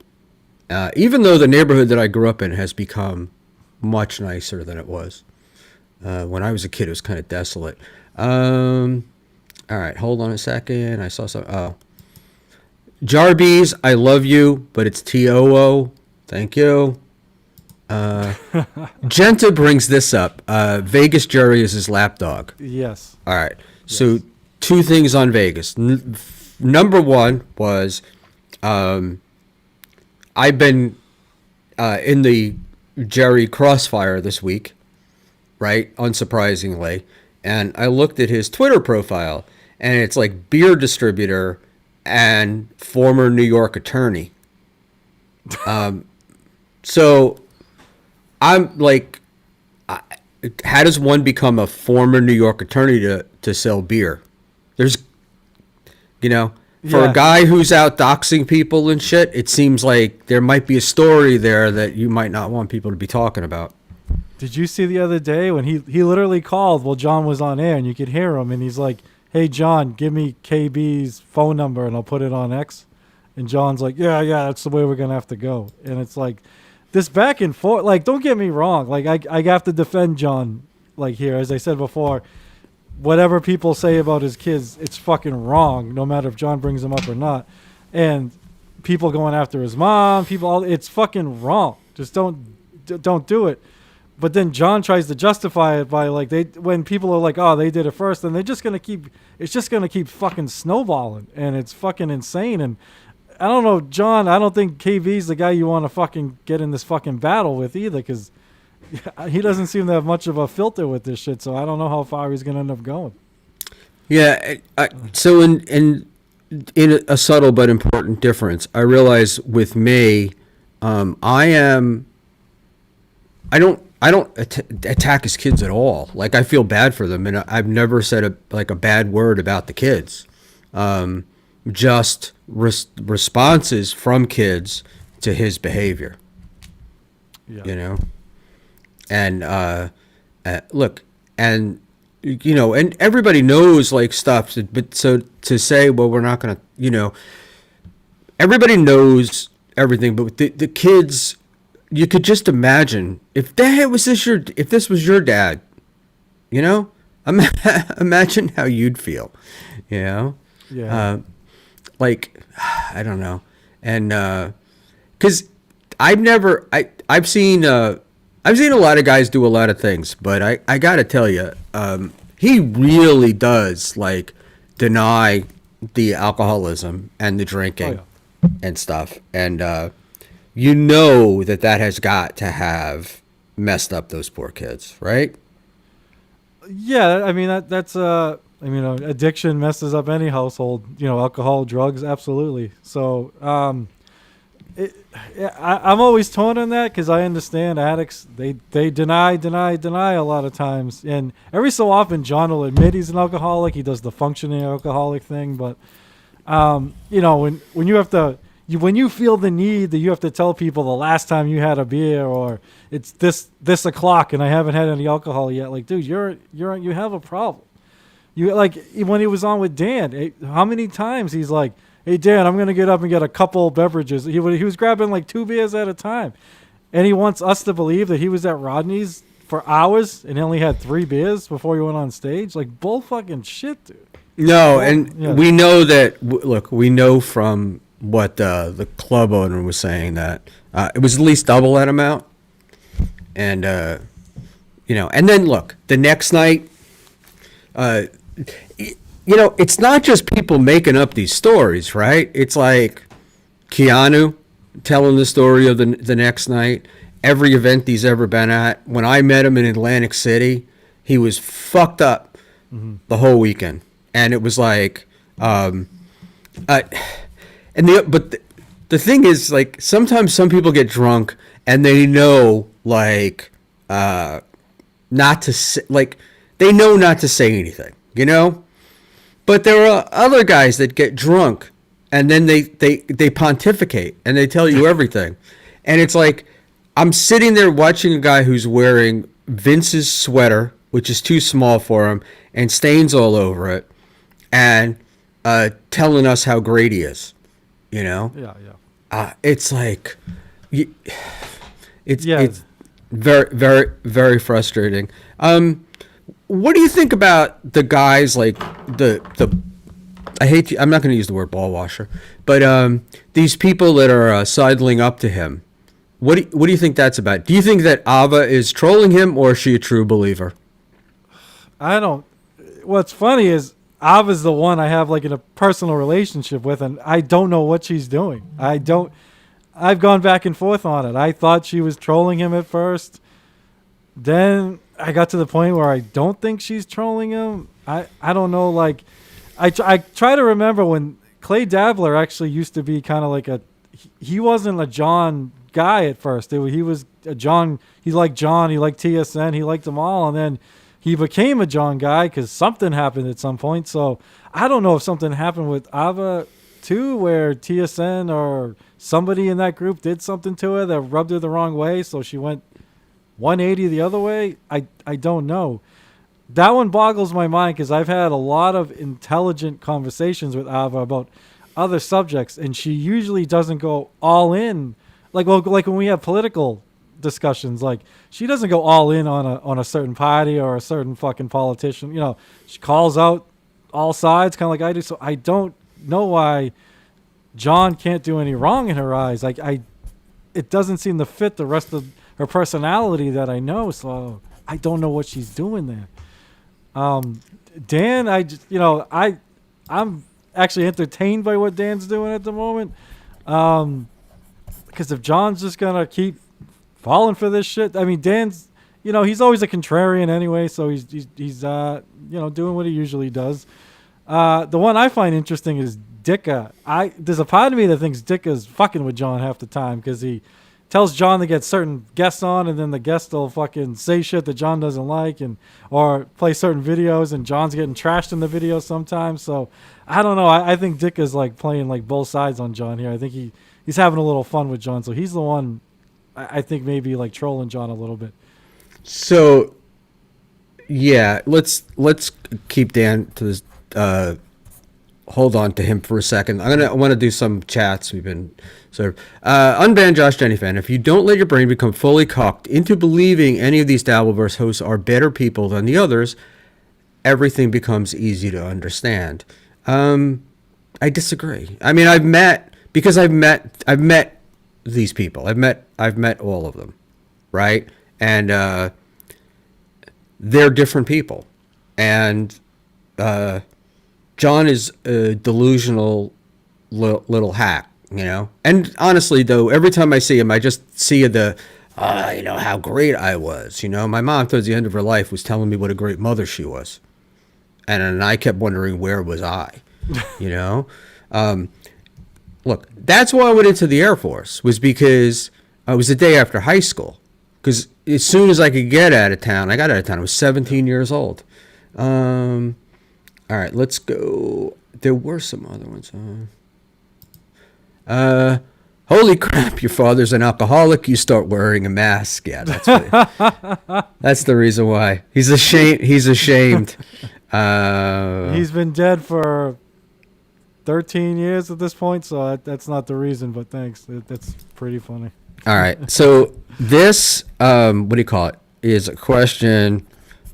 Even though the neighborhood that I grew up in has become much nicer than it was. When I was a kid, it was kind of desolate. All right, hold on a second. I saw some. Oh. Jarbees, I love you, but it's T-O-O. Thank you. Genta brings this up. Vegas Jerry is his lapdog. Yes. All right. So 2 things on Vegas. Number 1 was I've been in the Jerry crossfire this week, right? Unsurprisingly. And I looked at his Twitter profile, and it's like beer distributor and former New York attorney. So I'm like, how does one become a former New York attorney to sell beer? There's, for a guy who's out doxing people and shit, it seems like there might be a story there that you might not want people to be talking about. Did you see the other day when he literally called while John was on air and you could hear him and he's like, "Hey, John, give me KB's phone number and I'll put it on X." And John's like, yeah, that's the way we're going to have to go. And it's like this back and forth. Like, don't get me wrong. Like, I have to defend John, like, here. As I said before, whatever people say about his kids, it's fucking wrong, no matter if John brings them up or not. And people going after his mom, it's fucking wrong. Just don't do it. But then John tries to justify it by when people are like, "Oh, they did it first," and it's just gonna keep fucking snowballing, and it's fucking insane. And I don't know, John. I don't think KV's the guy you want to fucking get in this fucking battle with either, because he doesn't seem to have much of a filter with this shit. So I don't know how far he's gonna end up going. Yeah. So in a subtle but important difference, I realize with me, I don't attack his kids at all. Like, I feel bad for them, and I've never said a bad word about the kids. Just responses from kids to his behavior. Yeah. And look, and and everybody knows like stuff, but so to say, well, we're not gonna, everybody knows everything, but the kids. You could just imagine if this was your dad, imagine how you'd feel, Yeah. I don't know. And, cause I've seen a lot of guys do a lot of things, but I gotta tell you, he really does like deny the alcoholism and the drinking and stuff. And, that has got to have messed up those poor kids, right? Yeah, I mean that's addiction messes up any household. Alcohol, drugs, absolutely. So I'm always torn on that because I understand addicts. They deny a lot of times, and every so often John will admit he's an alcoholic. He does the functioning alcoholic thing, but when you have to. When you feel the need that you have to tell people the last time you had a beer, or it's this o'clock and I haven't had any alcohol yet, like, dude, you have a problem. You like when he was on with Dan, how many times he's like, "Hey Dan, I'm gonna get up and get a couple beverages." He was grabbing like 2 beers at a time, and he wants us to believe that he was at Rodney's for hours and he only had 3 beers before he went on stage. Like, bull fucking shit, dude. No, and we know that. Look, we know from what the club owner was saying that it was at least double that amount, and and then look, the next night, it's not just people making up these stories, right? It's like Keanu telling the story of the next night, every event he's ever been at. When I met him in Atlantic City, he was fucked up the whole weekend. and it was like, the thing is, like, sometimes some people get drunk and they know, like, not to say, like, they know not to say anything, you know? But there are other guys that get drunk and then they pontificate and they tell you everything. And it's like, I'm sitting there watching a guy who's wearing Vince's sweater, which is too small for him, and stains all over it, and telling us how great he is, you know? Yeah. It's like, it's very, very, very frustrating. What do you think about the guys like I'm not going to use the word ball washer, but these people that are sidling up to him? What do you think that's about? Do you think that Ava is trolling him, or is she a true believer? I don't. What's funny is Ava's the one I have like in a personal relationship with, and I don't know what she's doing. I've gone back and forth on it. I thought she was trolling him at first. Then I got to the point where I don't think she's trolling him. I don't know. Like, I try to remember when Clay Dabbler actually used to be kind of like he wasn't a John guy at first. He was a John. He liked John. He liked TSN. He liked them all. And then he became a John guy because something happened at some point. So I don't know if something happened with Ava too, where TSN or somebody in that group did something to her that rubbed her the wrong way. So she went 180 the other way. I don't know. That one boggles my mind because I've had a lot of intelligent conversations with Ava about other subjects, and she usually doesn't go all in. Like when we have political discussions, like she doesn't go all in on a certain party or a certain fucking politician. You know, she calls out all sides, kind of like I do. So I don't know why John can't do any wrong in her eyes. Like it doesn't seem to fit the rest of her personality that I know. So I don't know what she's doing there. Dan, I'm actually entertained by what Dan's doing at the moment. Because if John's just gonna keep falling for this shit, I mean, Dan's, he's always a contrarian anyway, so he's doing what he usually does. The one I find interesting is Dicka. There's a part of me that thinks Dicka's fucking with John half the time because he tells John to get certain guests on, and then the guest will fucking say shit that John doesn't like, or play certain videos, and John's getting trashed in the video sometimes. So I don't know. I think Dicka's like playing like both sides on John here. I think he's having a little fun with John. So he's the one I think maybe like trolling John a little bit. So yeah, let's keep Dan to this. Hold on to him for a second. I want to do some chats. We've been sort of unban Josh Jenny fan. If you don't let your brain become fully cocked into believing any of these Dabbleverse hosts are better people than the others, everything becomes easy to understand. I disagree. I mean, I've met these people. I've met all of them, right? And they're different people, and John is a delusional little hack, And honestly, though, every time I see him, I just see how great I was. My mom, towards the end of her life, was telling me what a great mother she was. And I kept wondering, where was I? Look, that's why I went into the Air Force, was because it was the day after high school. Because as soon as I could get out of town, I got out of town. I was 17 years old. All right, let's go. There were some other ones. Holy crap, your father's an alcoholic. You start wearing a mask. Yeah, that's what that's the reason why. He's ashamed. He's been dead for 13 years at this point, so that's not the reason, but thanks. That's pretty funny. All right, so this, what do you call it, is a question,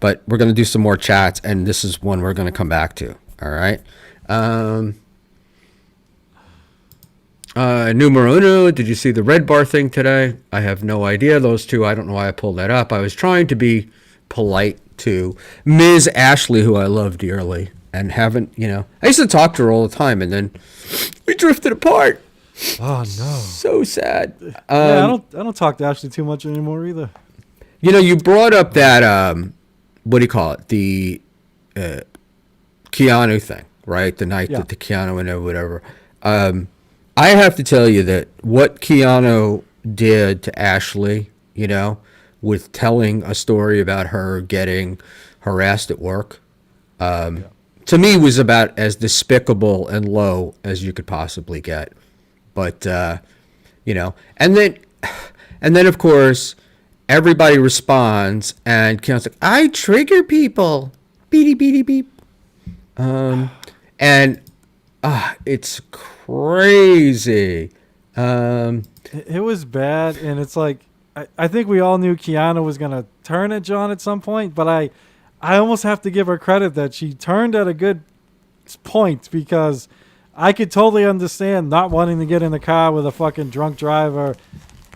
but we're going to do some more chats, and this is one we're going to come back to. All right. Numero uno, did you see the red bar thing today? I have no idea. Those two, I don't know why I pulled that up. I was trying to be polite to Ms. Ashley, who I love dearly, and haven't, I used to talk to her all the time, and then we drifted apart. Oh, no. So sad. I don't talk to Ashley too much anymore either. You brought up that, what do you call it? The Keanu thing, right? The night Yeah. that the Keanu and whatever. I have to tell you that what Keanu did to Ashley, with telling a story about her getting harassed at work, to me was about as despicable and low as you could possibly get. But, and then of course, everybody responds, and Keanu's like, I trigger people. Beady, beady, beep. And it's crazy. It was bad, and it's like I think we all knew Keanu was gonna turn at John at some point, but I almost have to give her credit that she turned at a good point, because I could totally understand not wanting to get in the car with a fucking drunk driver.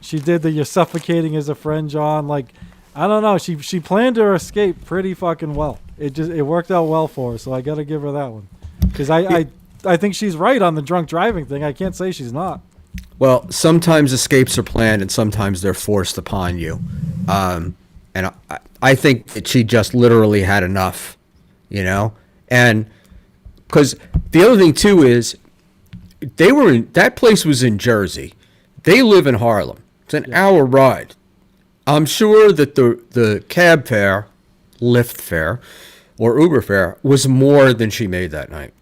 She did the "you're suffocating as a friend," John. Like, I don't know. She planned her escape pretty fucking well. It worked out well for her, so I got to give her that one. Because I think she's right on the drunk driving thing. I can't say she's not. Well, sometimes escapes are planned, and sometimes they're forced upon you. And I think that she just literally had enough, And because the other thing too is, that place was in Jersey. They live in Harlem. It's an hour ride. I'm sure that the cab fare, Lyft fare, or Uber fare was more than she made that night.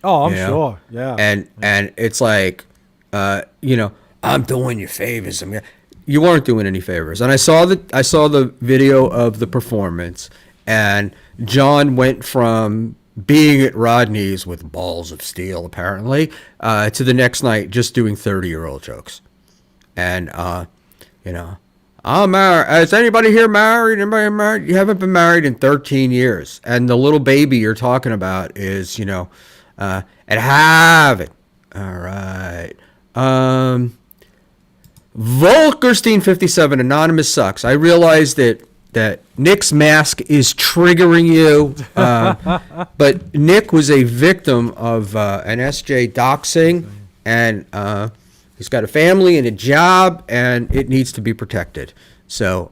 Oh, I'm sure. Yeah. And it's like, I'm doing you favors. You weren't doing any favors. And I saw the video of the performance, and John went from being at Rodney's with balls of steel, apparently, to the next night just doing 30-year-old jokes. And, I'm married. Is anybody here married? Anybody married? You haven't been married in 13 years. And the little baby you're talking about is, at Harvard. All right. Volkerstein57, Anonymous sucks. I realize that Nick's mask is triggering you. But Nick was a victim of an SJ doxing, and he's got a family and a job, and it needs to be protected. So,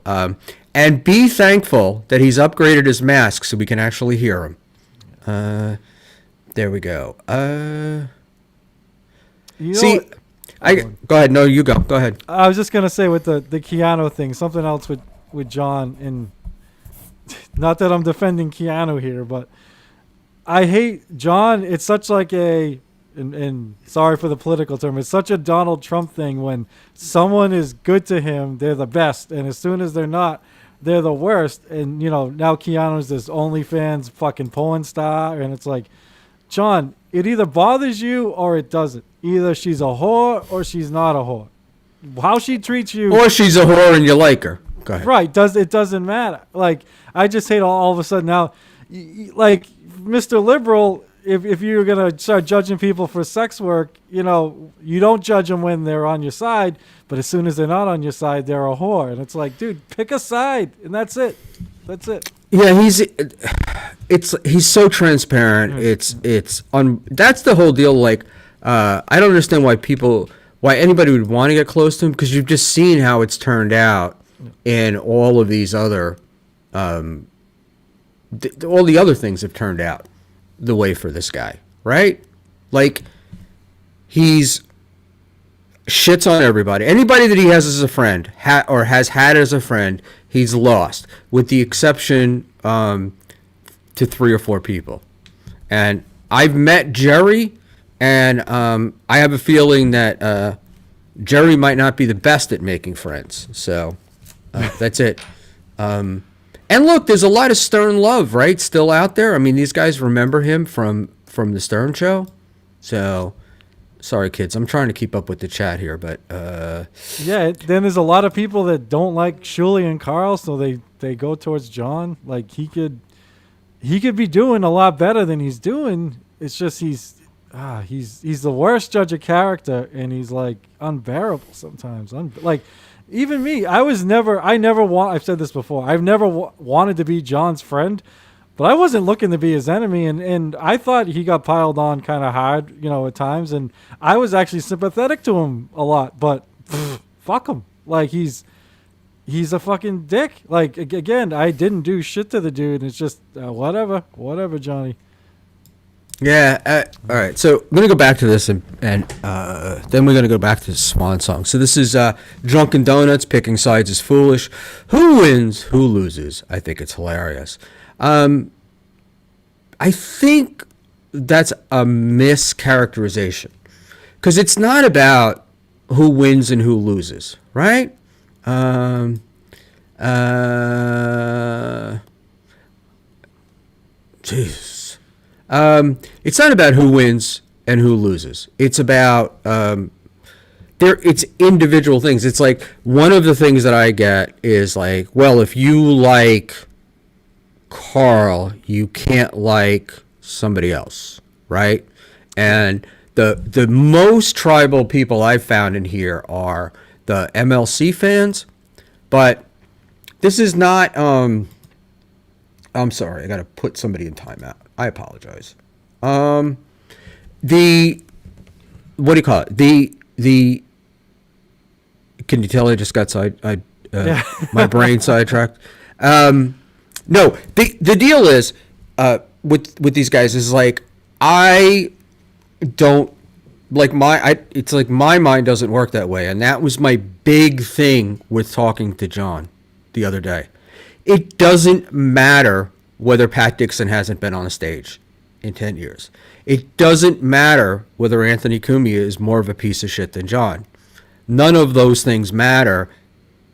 and be thankful that he's upgraded his mask so we can actually hear him. There we go. Go ahead. No, you go. Go ahead. I was just gonna say with the Keanu thing, something else with John, and not that I'm defending Keanu here, but I hate John. It's such like and sorry for the political term, it's such a Donald Trump thing. When someone is good to him, they're the best, and as soon as they're not, they're the worst. And now Keanu's this OnlyFans fucking porn star, and it's like, John, it either bothers you or it doesn't. Either she's a whore or she's not a whore. How she treats you, or she's a whore and you like her. Go ahead. Right? It doesn't matter. Like, I just hate all of a sudden now, like Mr. Liberal. If you're gonna start judging people for sex work, you don't judge them when they're on your side, but as soon as they're not on your side, they're a whore. And it's like, dude, pick a side, and that's it. That's it. Yeah, he's so transparent. That's the whole deal. Like, I don't understand why anybody would want to get close to him, because you've just seen how it's turned out in all of these other, all the other things have turned out the way for this guy, right? Like, he's shits on everybody. Anybody that he has as a friend, or has had as a friend, he's lost, with the exception to 3 or 4 people. And I've met Jerry, and I have a feeling that Jerry might not be the best at making friends. So that's it. And look, there's a lot of Stern love, right, still out there. I mean, these guys remember him from the Stern show. So, sorry, kids. I'm trying to keep up with the chat here, but... Yeah, then there's a lot of people that don't like Shuli and Carl, so they go towards John. Like, he could be doing a lot better than he's doing. It's just he's the worst judge of character, and he's, like, unbearable sometimes. Like... Even me, I've said this before, I've never wanted to be John's friend, but I wasn't looking to be his enemy, and I thought he got piled on kind of hard, at times, and I was actually sympathetic to him a lot, but fuck him. Like, he's a fucking dick. Like, again, I didn't do shit to the dude, it's just, whatever, Johnny. Yeah. All right. So I'm gonna go back to this, and then we're gonna go back to the Swan Song. So this is Drunken Donuts. Picking sides is foolish. Who wins? Who loses? I think it's hilarious. I think that's a mischaracterization because it's not about who wins and who loses, right? Jeez. It's not about who wins and who loses. It's about it's individual things. It's like one of the things that I get is like, well, if you like Carl, you can't like somebody else, right? And the most tribal people I've found in here are the MLC fans, but this is not. I'm sorry, I got to put somebody in timeout. I apologize. The what do you call it? The can you tell I just got my brain sidetracked? No, the deal is with these guys is like I don't like it's like my mind doesn't work that way, and that was my big thing with talking to John the other day. It doesn't matter whether Pat Dixon hasn't been on a stage in 10 years. It doesn't matter whether Anthony Cumia is more of a piece of shit than John. None of those things matter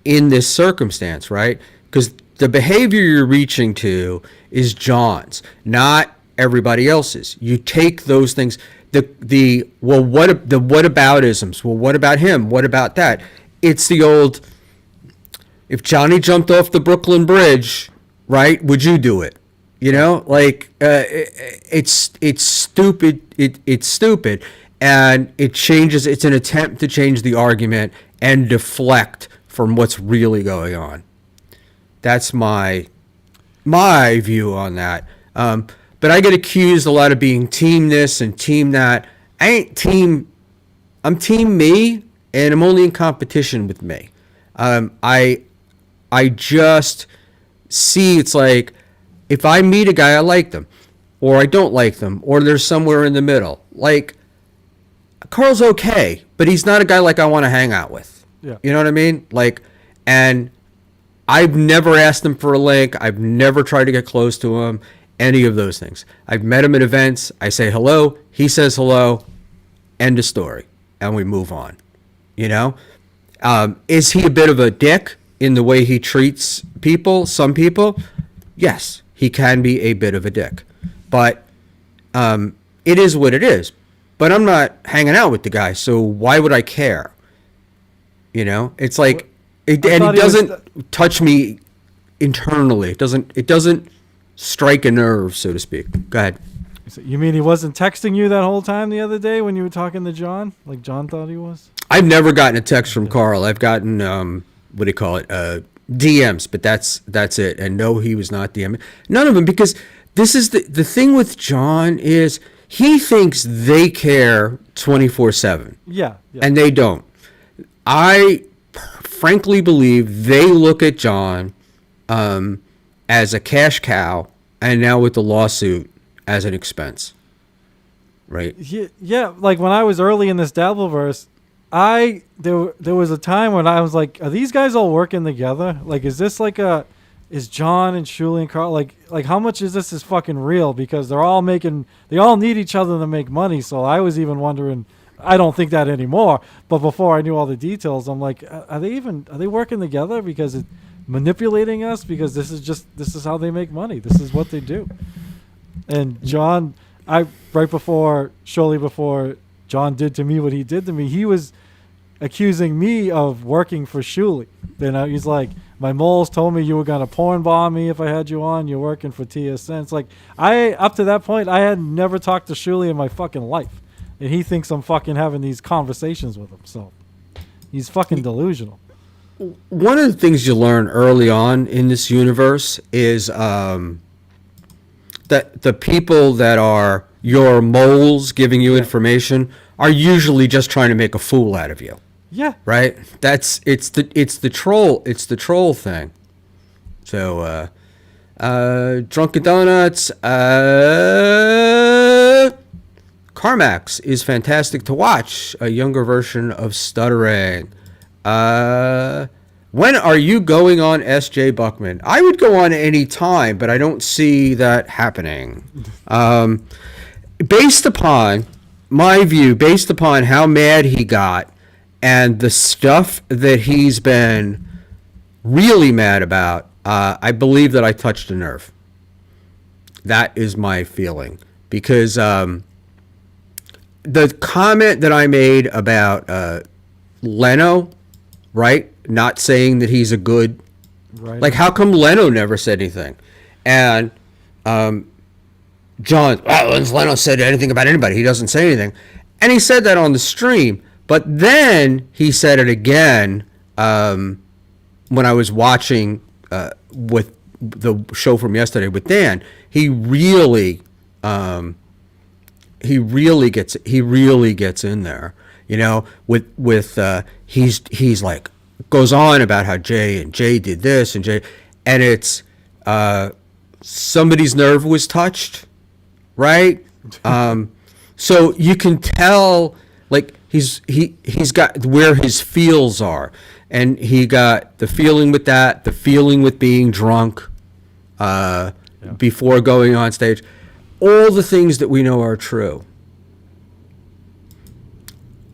in this circumstance, right? Because the behavior you're reaching to is John's, not everybody else's. You take those things, what aboutisms? Well, what about him? What about that? It's the old, if Johnny jumped off the Brooklyn Bridge, right, would you do it? You know, like it's stupid. It's stupid, and it changes. It's an attempt to change the argument and deflect from what's really going on. That's my view on that. But I get accused a lot of being team this and team that. I ain't team. I'm team me, and I'm only in competition with me. I just see it's like if I meet a guy, I like them, or I don't like them, or there's somewhere in the middle. Like Carl's okay, but he's not a guy like I want to hang out with. Yeah. You know what I mean? Like, and I've never asked him for a link. I've never tried to get close to him. Any of those things. I've met him at events. I say hello. He says hello. End of story. And we move on. You know? Is he a bit of a dick in the way he treats people? Some people? Yes, he can be a bit of a dick. But it is what it is. But I'm not hanging out with the guy, so why would I care? You know? It's like, it doesn't touch me internally. It doesn't strike a nerve, so to speak. Go ahead. You mean he wasn't texting you that whole time the other day when you were talking to John? Like John thought he was? I've never gotten a text from Carl. I've gotten, what do you call it, DMs, but that's it. And no, he was not DMing. None of them, because this is the thing with John is he thinks they care 24/7. Yeah. And they don't. I frankly believe they look at John as a cash cow, and now with the lawsuit as an expense, right? Yeah, like when I was early in this Dabbleverse, there was a time when I was like, are these guys all working together? Like, is this like is John and Shuli and Carl, like how much is this is fucking real? Because they all need each other to make money. So I was even wondering, I don't think that anymore, but before I knew all the details, I'm like, are they working together? Because it's manipulating us, because this is how they make money. This is what they do. And John, before John did to me what he did to me, he was accusing me of working for Shuli. Then he's like, my moles told me you were gonna porn bomb me if I had you on. You're working for TSN. It's like up to that point I had never talked to Shuli in my fucking life, and he thinks I'm fucking having these conversations with him. So he's fucking delusional. One of the things you learn early on in this universe is that the people that are your moles giving you information are usually just trying to make a fool out of you. Yeah. Right? It's the troll thing. So Drunken Donuts. Carmax is fantastic to watch. A younger version of Stuttering. When are you going on, S.J. Buckman? I would go on any time, but I don't see that happening. Based upon my view, based upon how mad he got and the stuff that he's been really mad about, I believe that I touched a nerve. That is my feeling. Because the comment that I made about Leno, right? Not saying that he's a good... Right. Like, how come Leno never said anything? And John, when's Leno said anything about anybody? He doesn't say anything. And he said that on the stream. But then he said it again when I was watching with the show from yesterday with Dan. He really gets in there, you know, with he's like goes on about how Jay did this and it's somebody's nerve was touched, right? So you can tell, like, he's got where his feels are, and he got the feeling with that, the feeling with being drunk before going on stage, all the things that we know are true.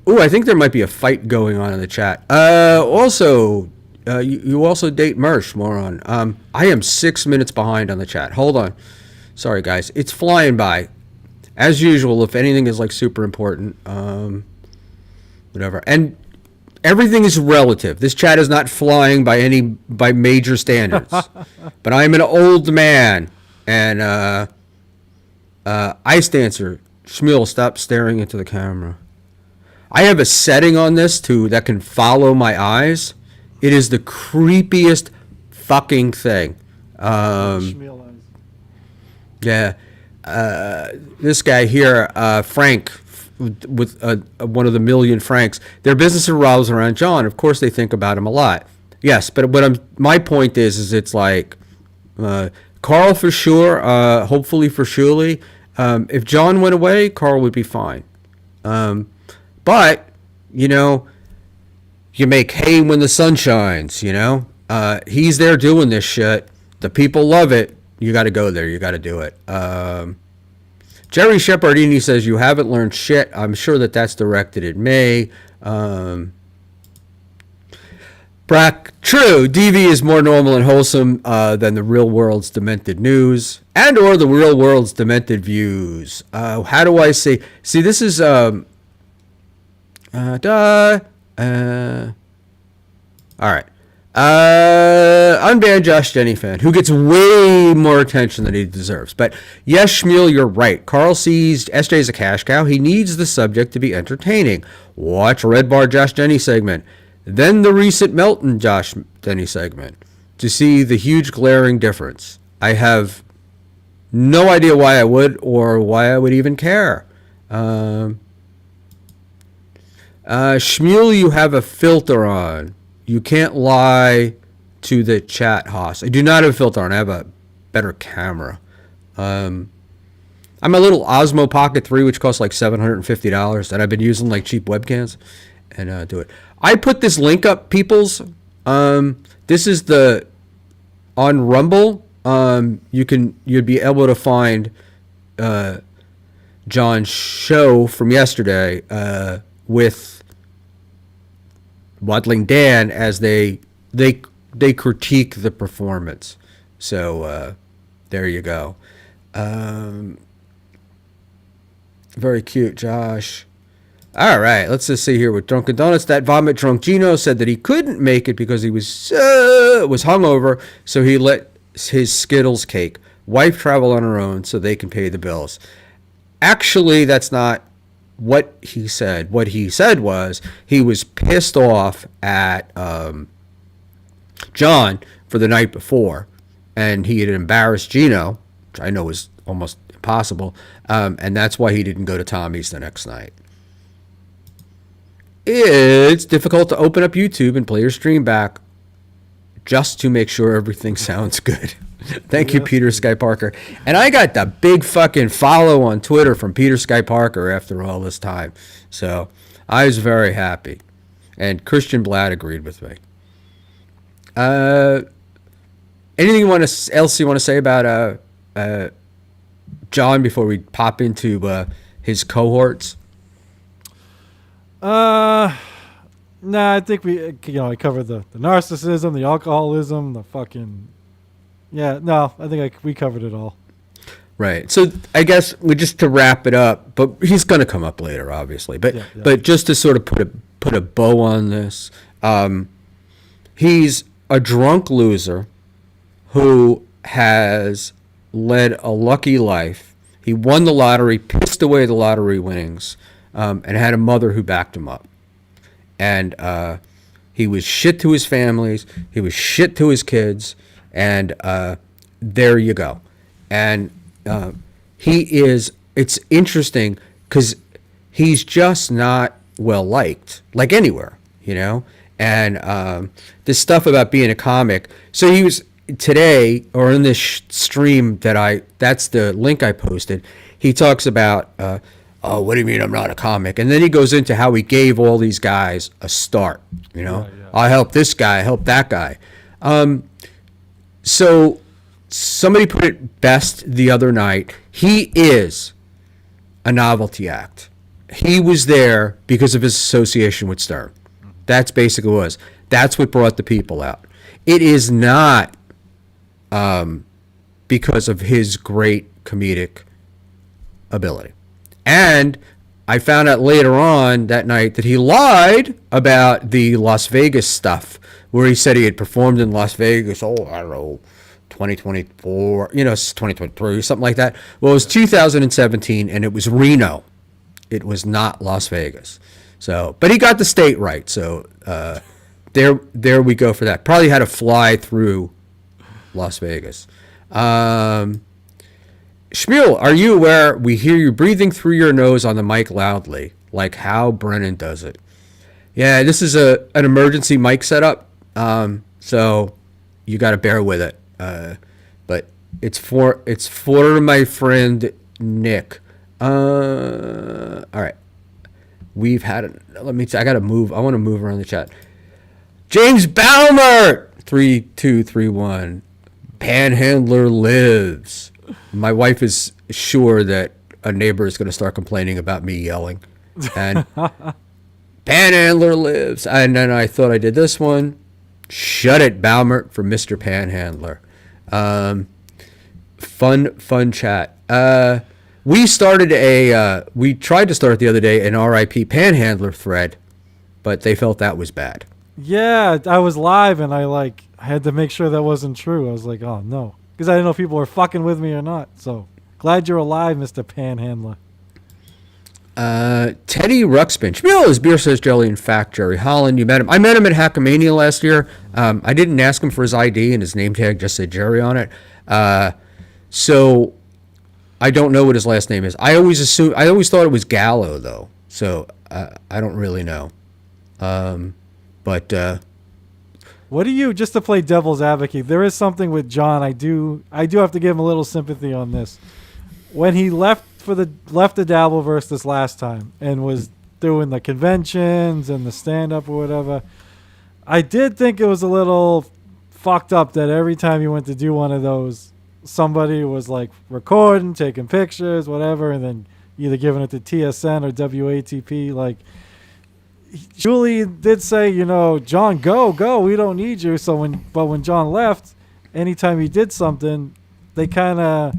Ooh, I think there might be a fight going on in the chat. Also, you also date Mersh, moron. I am 6 minutes behind on the chat. Hold on. Sorry, guys. It's flying by. As usual, if anything is like super important, whatever. And everything is relative. This chat is not flying by major standards. But I'm an old man, and Ice Dancer, Schmuel, stop staring into the camera. I have a setting on this that can follow my eyes. It is the creepiest fucking thing. Schmuel eyes. Yeah. This guy here, Frank, with one of the million Franks, their business revolves around John. Of course, they think about him a lot. Yes, but my point is it's like Carl for sure. Hopefully for surely. If John went away, Carl would be fine. But you know, you make hay when the sun shines. You know, he's there doing this shit. The people love it. You got to go there. You got to do it. Jerry Shepardini says, you haven't learned shit. I'm sure that's directed at me. Brack, true. DV is more normal and wholesome than the real world's demented news and or the real world's demented views. How do I say? See, this is... all right. Unbanned Josh Denny fan, who gets way more attention than he deserves. But yes, Schmuel, you're right. Carl sees SJ as a cash cow. He needs the subject to be entertaining. Watch Red Bar Josh Denny segment. Then the recent Melton Josh Denny segment to see the huge glaring difference. I have no idea why I would or why I would even care. Schmuel, you have a filter on. You can't lie to the chat, Haas. I do not have a filter on. I have a better camera. I'm a little Osmo Pocket 3, which costs like $750, and I've been using like cheap webcams and do it. I put this link up, peoples. This is on Rumble. You'd be able to find John's show from yesterday with Waddling Dan as they critique the performance. So there you go. Very cute, Josh. All right, let's just see here with Drunken Donuts. That vomit drunk Gino said that he couldn't make it because he was hungover, so he let his Skittles cake. Wife travel on her own so they can pay the bills. Actually, that's not what he said. What he said was he was pissed off at John for the night before, and he had embarrassed Gino, which I know is almost impossible, and that's why he didn't go to Tommy's the next night. It's difficult to open up YouTube and play your stream back just to make sure everything sounds good. Thank you, Peter Sky Parker. And I got the big fucking follow on Twitter from Peter Sky Parker after all this time. So I was very happy. And Christian Blatt agreed with me. Anything else you want to say about John before we pop into his cohorts? Nah, I think I covered the narcissism, the alcoholism, the fucking... Yeah, no, I think we covered it all. Right. So I guess just to wrap it up, but he's going to come up later, obviously. But but just to sort of put a bow on this, he's a drunk loser who has led a lucky life. He won the lottery, pissed away the lottery winnings, and had a mother who backed him up. And he was shit to his families. He was shit to his kids. And there you go. And it's interesting because he's just not well liked, like anywhere, you know? And this stuff about being a comic. So he was today, or in this stream that's the link I posted, he talks about, oh, what do you mean I'm not a comic? And then he goes into how he gave all these guys a start, you know? Yeah. I helped this guy, I helped that guy. So somebody put it best the other night. He is a novelty act. He was there because of his association with Stern. That's basically what it was. That's what brought the people out. It is not because of his great comedic ability. And I found out later on that night that he lied about the Las Vegas stuff, where he said he had performed in Las Vegas, I don't know, 2024, 2023, something like that. Well, it was 2017, and it was Reno. It was not Las Vegas. So, but he got the state right, so there we go for that. Probably had to fly through Las Vegas. Schmuel, are you aware we hear you breathing through your nose on the mic loudly, like how Brennan does it? Yeah, this is an emergency mic setup, so you got to bear with it. But it's for my friend Nick. All right, we've had. Let me. I got to move. I want to move around the chat. James Balmer, 3231. Panhandler lives. My wife is sure that a neighbor is going to start complaining about me yelling. And Panhandler lives. And then I thought I did this one. Shut it, Balmer, for Mr. Panhandler. Fun chat. We tried to start the other day an RIP Panhandler thread, but they felt that was bad. Yeah, I was live and I had to make sure that wasn't true. I was like, oh no. Because I didn't know if people were fucking with me or not. So, glad you're alive, Mr. Panhandler. Teddy Ruxpin. Schmuel is beer, says Jelly. In fact, Jerry Holland, you met him. I met him at Hackamania last year. I didn't ask him for his ID, and his name tag just said Jerry on it. So, I don't know what his last name is. I always thought it was Gallo, though. So, I don't really know. What do you, just to play devil's advocate, there is something with John. I do have to give him a little sympathy on this. When he left the Dabbleverse this last time and was doing the conventions and the stand-up or whatever, I did think it was a little fucked up that every time he went to do one of those, somebody was recording, taking pictures, whatever, and then either giving it to TSN or WATP, Julie did say, John, go, we don't need you. So when John left, anytime he did something, they kind of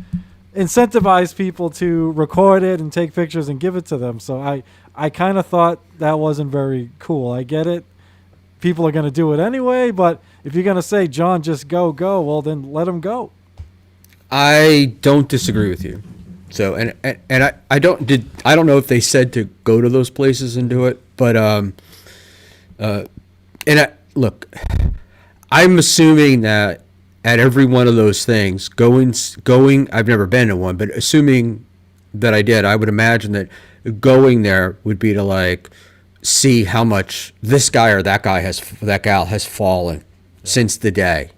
incentivized people to record it and take pictures and give it to them. So I kind of thought that wasn't very cool. I get it. People are going to do it anyway, but if you're going to say, John, just go, well, then let him go. I don't disagree with you. So, and I don't know if they said to go to those places and do it, but look, I'm assuming that at every one of those things, going, I've never been to one, but assuming that I did, I would imagine that going there would be to see how much this guy or that gal has fallen since the day,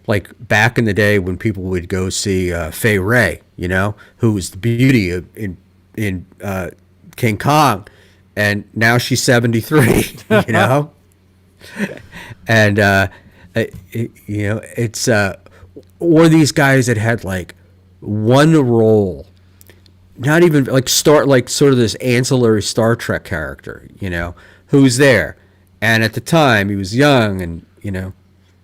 like back in the day when people would go see Fay Ray, who was the beauty in King Kong, and now she's 73, and it's or these guys that had like one role, not even like sort of this ancillary Star Trek character, who's there, and at the time he was young and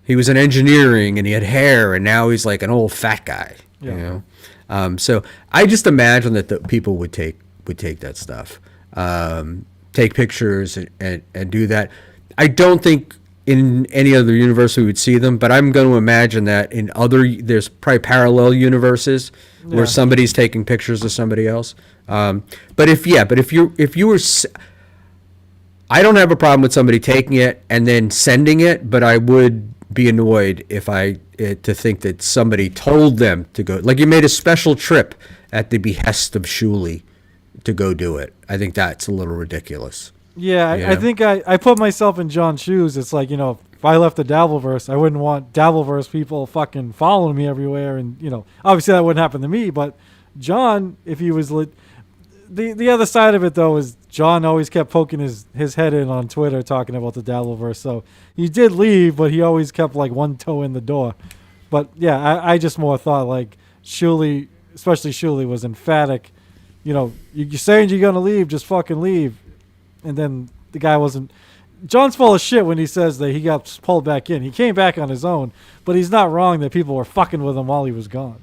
he was in engineering and he had hair, and now he's like an old fat guy, so I just imagine that the people would take that stuff, take pictures and do that. I don't think in any other universe we would see them, but I'm going to imagine that in there's probably parallel universes where somebody's taking pictures of somebody else. But if you were, I don't have a problem with somebody taking it and then sending it, but I would be annoyed to think that somebody told them to go, like you made a special trip at the behest of Schmuel to go do it. I think that's a little ridiculous. Yeah, I think I put myself in John's shoes. It's like, if I left the Dabbleverse, I wouldn't want Dabbleverse people fucking following me everywhere. And, obviously that wouldn't happen to me. But John, if he was the other side of it, though, is John always kept poking his head in on Twitter talking about the Dabbleverse. So he did leave, but he always kept like one toe in the door. But yeah, I just more thought like Schmuel, especially Schmuel, was emphatic. You're saying you're going to leave, just fucking leave. And then the guy wasn't. John's full of shit when he says that he got pulled back in. He came back on his own, but he's not wrong that people were fucking with him while he was gone.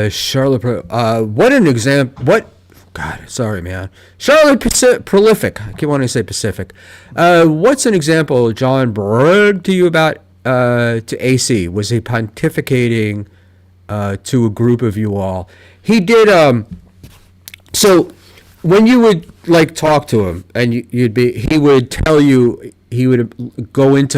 Charlotte, what an example. What? God, sorry, man. Charlotte Prolific. I keep wanting to say Pacific. What's an example John bragged to you about to AC? Was he pontificating to a group of you all? He did. So when you would like talk to him and he would tell you, he would go into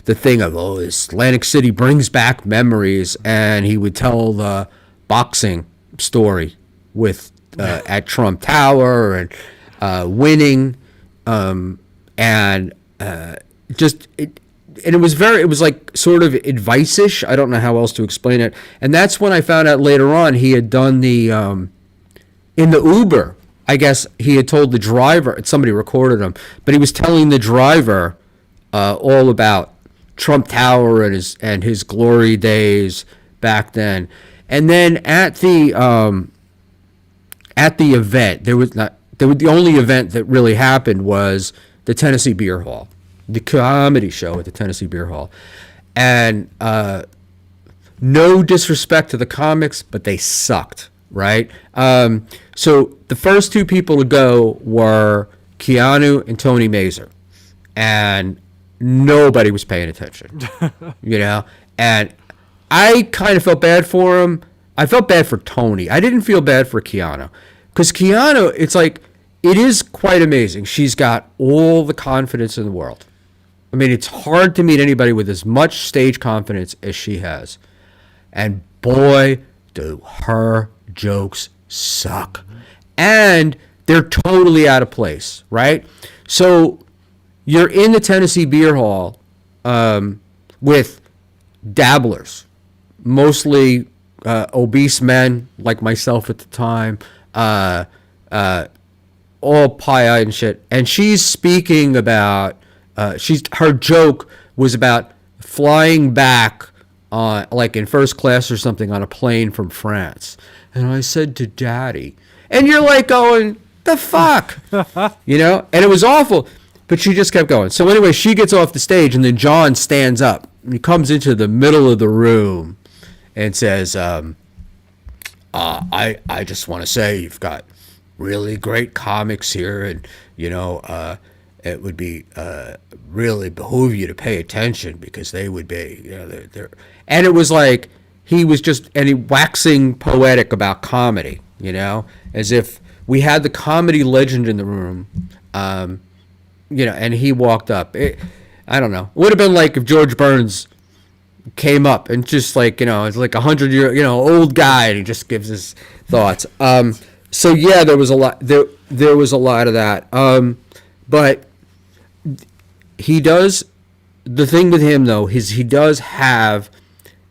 the thing of, this Atlantic City brings back memories, and he would tell the boxing story with at Trump Tower and winning, and just it. And it was like sort of advice-ish. I don't know how else to explain it. And that's when I found out later on he had done the in the Uber, I guess he had told the driver, somebody recorded him, but he was telling the driver all about Trump Tower and his glory days back then. And then at the event, the only event that really happened was the Tennessee Beer Hall, the comedy show at the Tennessee Beer Hall. And no disrespect to the comics, but they sucked. Right? So the first two people to go were Keanu and Tony Mazur, and nobody was paying attention, and I kind of felt bad for him. I felt bad for Tony. I didn't feel bad for Keanu, because Keanu, it's like, it is quite amazing. She's got all the confidence in the world. I mean, it's hard to meet anybody with as much stage confidence as she has, and boy, do her jokes suck, and they're totally out of place, right? So you're in the Tennessee Beer Hall with dabblers, mostly obese men like myself at the time, all pie-eyed and shit, and she's speaking about her joke was about flying back like in first class or something on a plane from France. And I said to Daddy, and you're like going, the fuck, and it was awful, but she just kept going. So anyway, she gets off the stage, and then John stands up, and he comes into the middle of the room and says, I just want to say you've got really great comics here, and, it would be really behoove you to pay attention, because they would be, they're and it was like, he was just waxing poetic about comedy, as if we had the comedy legend in the room, and he walked up. I don't know. It would have been like if George Burns came up and just like, it's like 100-year, old guy, and he just gives his thoughts. So yeah, there was a lot. There was a lot of that. But he does. The thing with him though is he does have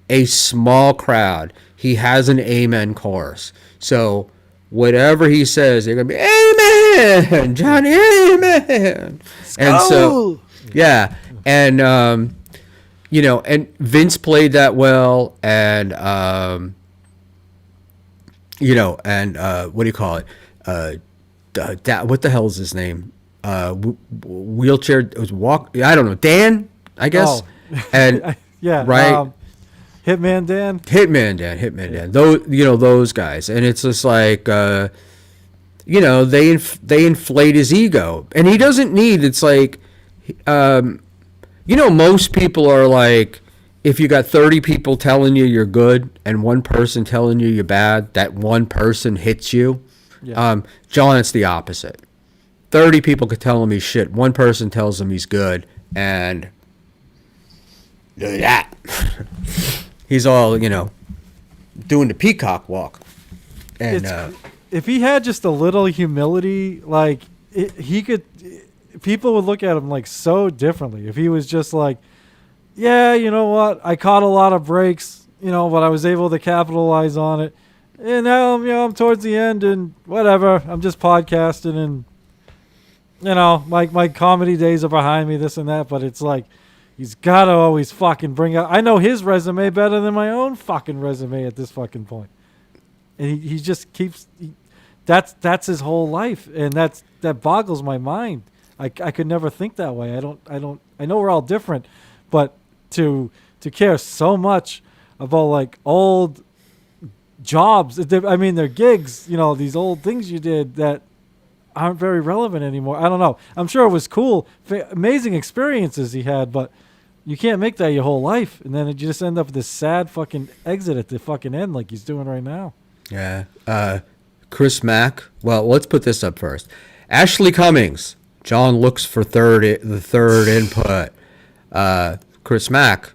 a small crowd. He has an amen chorus. So whatever he says, they're gonna be amen, Johnny, amen. And so yeah, and you know, and Vince played that well, and you know, and what do you call it? What the hell is his name? Wheelchair walk. I don't know. Dan, I guess. Oh. And Yeah. right. Hitman Dan. Hitman Dan. Those, you know, those guys, and it's just like, you know, they inflate his ego, and he doesn't need. It's like, you know, most people are like, if you got 30 people telling you you're good and one person telling you you're bad, that one person hits you. Yeah. John, it's the opposite. 30 people could tell him he's shit. One person tells him he's good, and look at that. He's all, you know, doing the peacock walk. And If he had just a little humility, like he could, people would look at him like so differently. If he was just like, yeah, you know what, I caught a lot of breaks, you know, but I was able to capitalize on it. And now, you know, I'm towards the end and whatever. I'm just podcasting and, you know, my comedy days are behind me, this and that. But it's like, he's got to always fucking bring out. I know his resume better than my own fucking resume at this fucking point. And he just keeps, that's his whole life. And that boggles my mind. I could never think that way. I know we're all different, but to care so much about like old jobs, I mean, they're gigs, you know, these old things you did that aren't very relevant anymore. I don't know. I'm sure it was cool, amazing experiences he had, but you can't make that your whole life. And then you just end up with this sad fucking exit at the fucking end like he's doing right now. yeah, Chris Mack. Well, let's put this up first. Ashley Cummings. John looks for the third input. Chris Mack.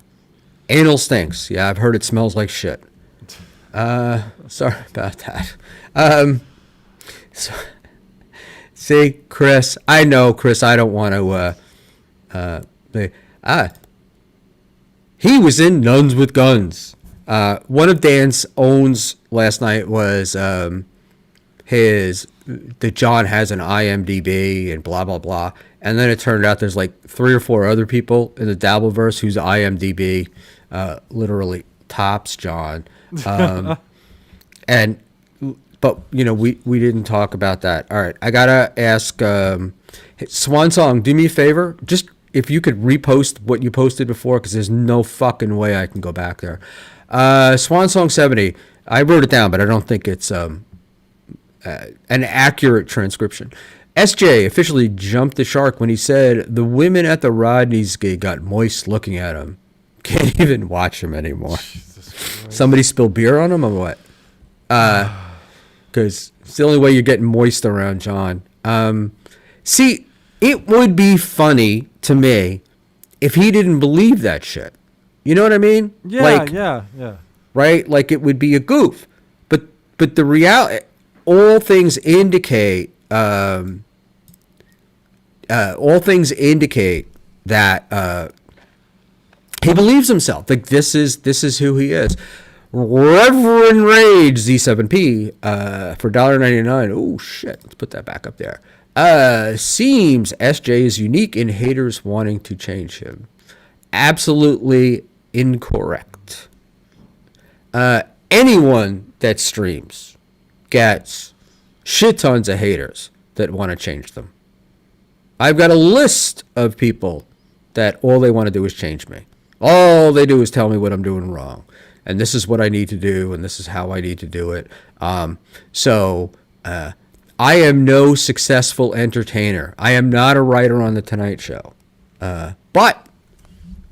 Anal stinks. Yeah, I've heard it smells like shit. Sorry about that. So, see, Chris, I know, Chris, I don't want to, he was in Nuns with Guns. One of Dan's owns last night was, that John has an IMDb and blah, blah, blah. And then it turned out there's like 3 or 4 other people in the Dabbleverse whose IMDb, literally tops John. But you know, we didn't talk about that. All right, I gotta ask Swan Song, do me a favor, just if you could repost what you posted before, because there's no fucking way I can go back there. Swan Song 70, I wrote it down, but I don't think it's an accurate transcription. SJ officially jumped the shark when he said the women at the Rodney's gig got moist looking at him. Can't even watch him anymore. Somebody spilled beer on him or what? Because it's the only way you're getting moist around John. See, it would be funny to me if he didn't believe that shit. You know what I mean? Yeah, like, yeah. Right? Like it would be a goof. But the reality, all things indicate that he believes himself. Like this is who he is. Reverend Rage Z7P for $1.99. Oh shit! Let's put that back up there. Seems SJ is unique in haters wanting to change him. Absolutely incorrect. Anyone that streams gets shit tons of haters that want to change them. I've got a list of people that all they want to do is change me. All they do is tell me what I'm doing wrong. And this is what I need to do, and this is how I need to do it. So I am no successful entertainer. I am not a writer on The Tonight Show. But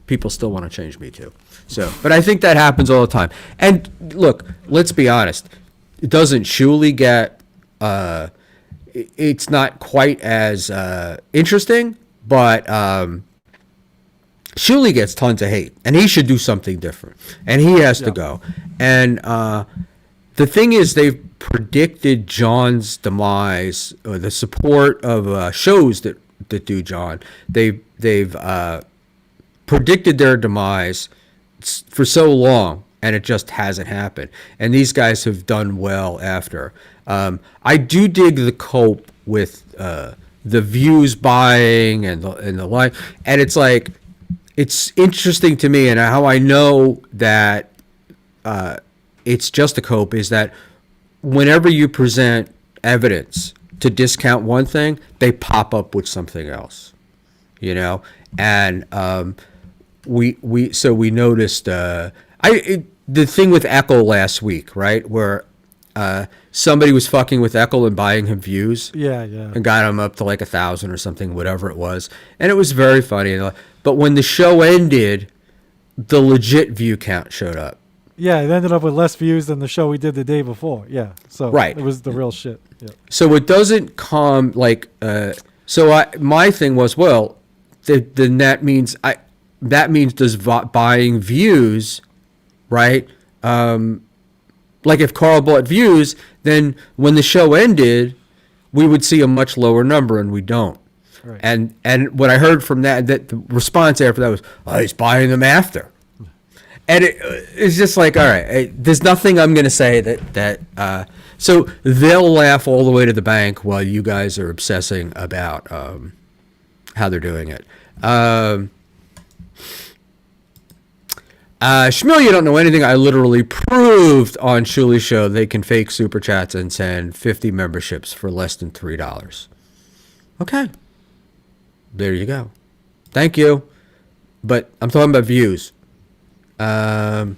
people still want to change me too. So, but I think that happens all the time. And look, let's be honest. It doesn't Shuley get... it's not quite as interesting, but... Shuley gets tons of hate, and he should do something different, and he has to go. And the thing is, they've predicted John's demise, or the support of shows that do John. They've predicted their demise for so long, and it just hasn't happened. And these guys have done well after. I do dig the cope with the views buying and the like, and it's like, it's interesting to me, and how I know that it's just a cope is that whenever you present evidence to discount one thing, they pop up with something else, you know. And we noticed the thing with Eccles last week, right, where somebody was fucking with Eccles and buying him views, Yeah. and got him up to like 1,000 or something, whatever it was, and it was very funny. But when the show ended, the legit view count showed up. Yeah, it ended up with less views than the show we did the day before. Yeah, so Right. it was the real shit. Yeah. So it doesn't come like. My thing was, well, then that means does buying views, right? Like if Carl bought views, then when the show ended, we would see a much lower number, and we don't. Right. And what I heard from that the response after that was, oh, he's buying them after. And it's just like, all right, there's nothing I'm going to say that so they'll laugh all the way to the bank while you guys are obsessing about how they're doing it. Schmuel, you don't know anything. I literally proved on Shuli's show they can fake super chats and send 50 memberships for less than $3. Okay. There you go. Thank you. But I'm talking about views. All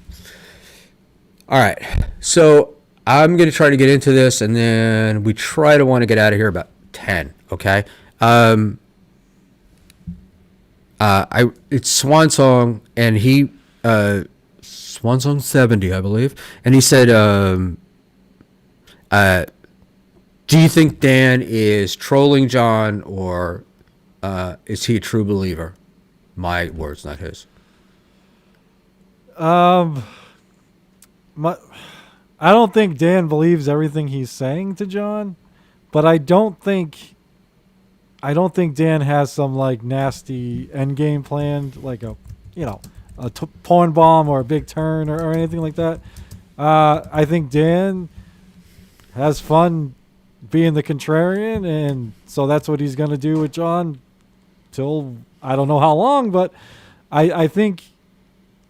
right, so I'm gonna try to get into this, and then we try to want to get out of here about 10. Okay. It's Swan Song, and he Swan Song 70, I believe, and he said, do you think Dan is trolling John, or is he a true believer? My words, not his. I don't think Dan believes everything he's saying to John, but I don't think Dan has some like nasty end game planned, like a porn bomb or a big turn or anything like that. I think Dan has fun being the contrarian, and so that's what he's gonna do with John till I don't know how long, but I think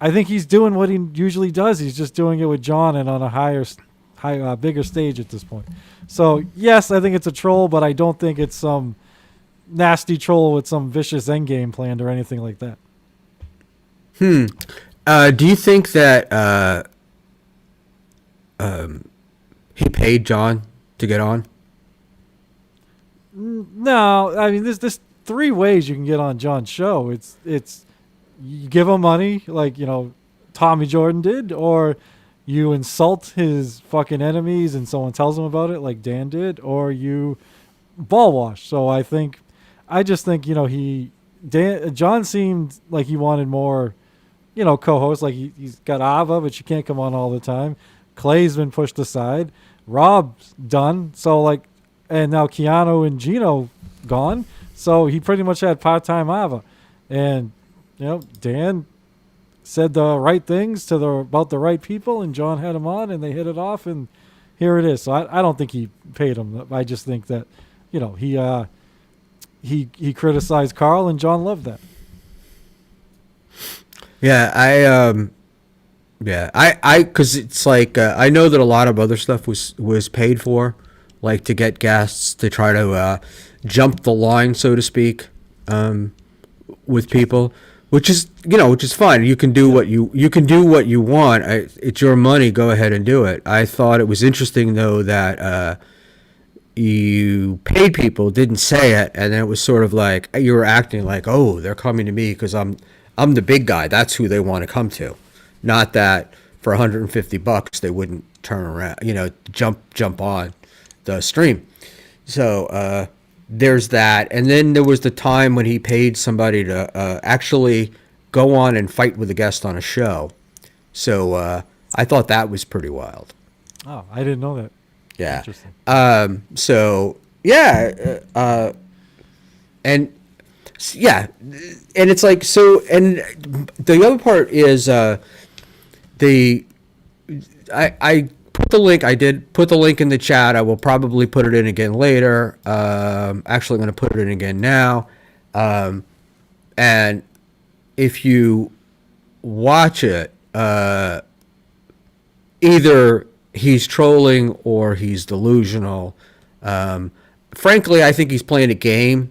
he's doing what he usually does. He's just doing it with John and on a bigger stage at this point. So, yes, I think it's a troll, but I don't think it's some nasty troll with some vicious endgame planned or anything like that. Do you think that he paid John to get on? No, I mean, there's 3 ways you can get on John's show. It's you give him money, like, Tommy Jordan did, or you insult his fucking enemies and someone tells him about it, like Dan did, or you ball wash. So I just think, John seemed like he wanted more, co-hosts. Like he's got Ava, but she can't come on all the time. Clay's been pushed aside. Rob's done. So and now Keanu and Gino gone. So he pretty much had part-time Ava. And Dan said the right things about the right people, and John had him on, and they hit it off, and here it is. So I don't think he paid him. I just think that, he criticized Carl, and John loved that. Yeah, because it's like I know that a lot of other stuff was paid for, like to get guests to try to jump the line, so to speak, with people. Which is fine. You can do what you can do what you want. It's your money. Go ahead and do it. I thought it was interesting though that you paid people, didn't say it, and then it was sort of like you were acting like, oh, they're coming to me because I'm the big guy. That's who they want to come to. Not that for $150 they wouldn't turn around, jump on the stream. So there's that, and then there was the time when he paid somebody to actually go on and fight with a guest on a show. So I thought that was pretty wild. Oh, I didn't know that. Yeah. Interesting. So yeah, and Yeah, and it's like so. And the other part is the I put the link. I did put the link in the chat. I will probably put it in again later. Actually, I'm going to put it in again now. And if you watch it, either he's trolling or he's delusional. Frankly, I think he's playing a game.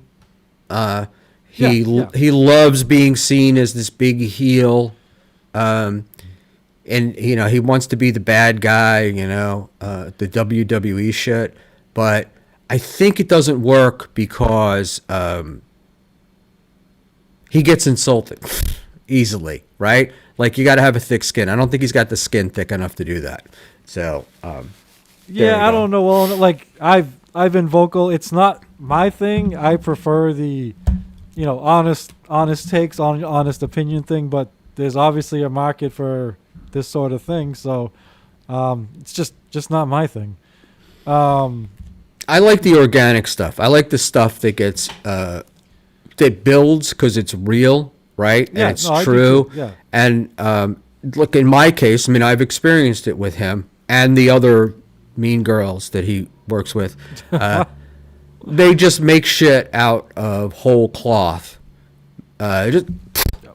He loves being seen as this big heel, and he wants to be the bad guy. The WWE shit. But I think it doesn't work because he gets insulted easily, right? Like you got to have a thick skin. I don't think he's got the skin thick enough to do that. So yeah, I don't know. Well, like I've been vocal. It's not my thing. I prefer the honest takes, on honest opinion thing. But there's obviously a market for this sort of thing. So it's just not my thing. I like the organic stuff. I like the stuff that gets that builds because it's real, right? Yeah, and it's no, true. Yeah. And look, in my case, I mean, I've experienced it with him and the other mean girls that he works with. They just make shit out of whole cloth. Just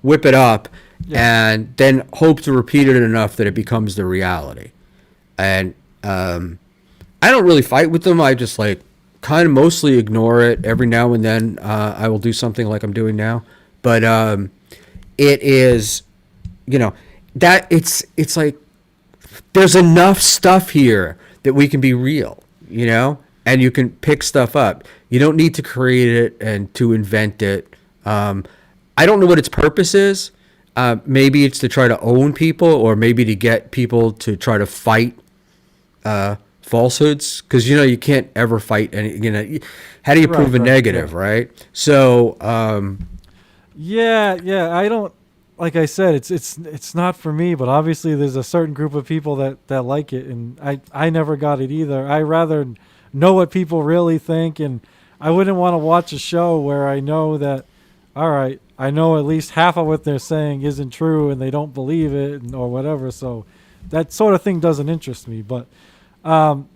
whip it up and then hope to repeat it enough that it becomes the reality. And I don't really fight with them. I just kind of mostly ignore it. Every now and then I will do something like I'm doing now. But it is, that it's like there's enough stuff here that we can be real, and you can pick stuff up. You don't need to create it and to invent it. I don't know what its purpose is. Maybe it's to try to own people, or maybe to get people to try to fight falsehoods, because you can't ever fight any. How do you prove a negative, right? So yeah, I don't. Like I said, it's not for me, but obviously there's a certain group of people that like it, and I never got it either. I rather know what people really think, and I wouldn't want to watch a show where I know that, all right, I know at least half of what they're saying isn't true and they don't believe it or whatever. So that sort of thing doesn't interest me. But the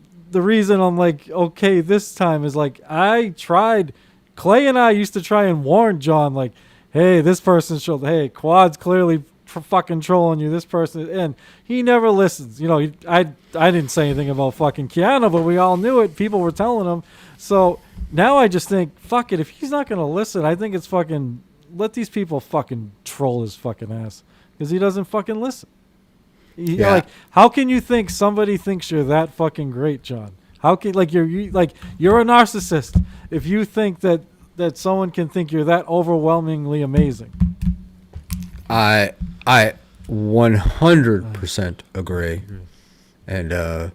reason I'm like, okay, this time is like I tried. Clay and I used to try and warn John, like, hey, this person showed, hey, Quad's clearly fucking trolling you. This person, and he never listens. I didn't say anything about fucking Keanu, but we all knew it. People were telling him. So now I just think, fuck it. If he's not gonna listen, I think it's fucking let these people fucking troll his fucking ass because he doesn't fucking listen. Like, how can you think somebody thinks you're that fucking great, John? How can you're a narcissist if you think that someone can think you're that overwhelmingly amazing? I 100% agree, and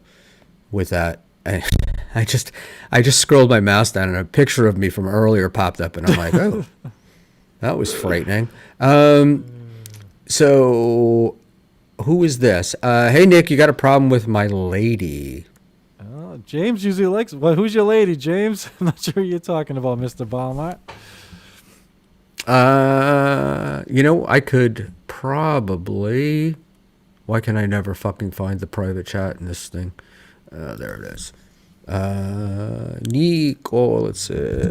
with that, I just scrolled my mouse down and a picture of me from earlier popped up, and I'm like, oh, that was frightening. So who is this? Hey Nick, you got a problem with my lady? James usually likes. Well, who's your lady, James? I'm not sure who you're talking about, Mr. Baumart. I could probably. Why can I never fucking find the private chat in this thing? There it is. Nico, let's see.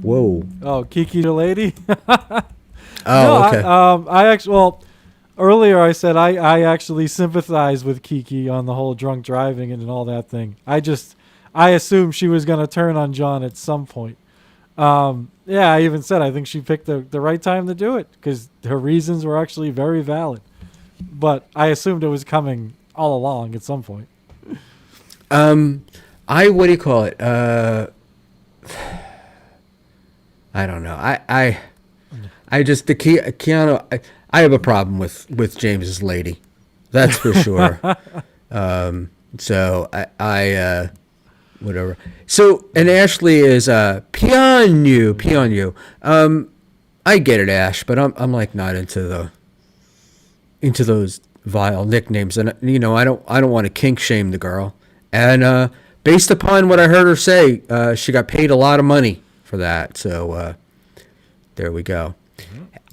Whoa. Oh, Kiki, your lady. Oh, no, okay. I actually, earlier I said I actually sympathize with Kiki on the whole drunk driving and all that thing. I assumed she was going to turn on John at some point. Yeah, I even said I think she picked the right time to do it because her reasons were actually very valid. But I assumed it was coming all along at some point. What do you call it? I don't know. I just the Keanu. I have a problem with James's lady, that's for sure. So I whatever. So and Ashley is peon you. I get it, Ash, but I'm like not into those vile nicknames, and I don't want to kink shame the girl. And based upon what I heard her say, she got paid a lot of money for that. So There we go.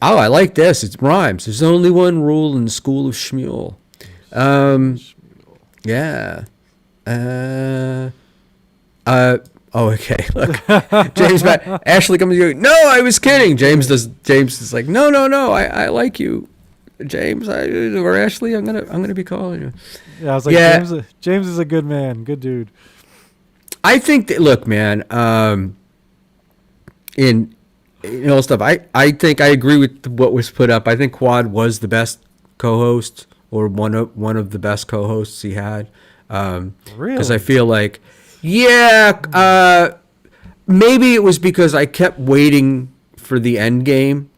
Oh, I like this. It rhymes. There's only one rule in the school of Schmuel. Yeah. Oh, okay. Look, James back. Ashley comes to you. No, I was kidding. James is like, no. I like you, James. Or Ashley. I'm gonna be calling you. Yeah, I was like, James is a good man, good dude. I think that, look, man. In stuff. I think I agree with what was put up. I think Quad was the best co-host, or one of the best co-hosts he had. Really? Because I feel like, maybe it was because I kept waiting for the end game.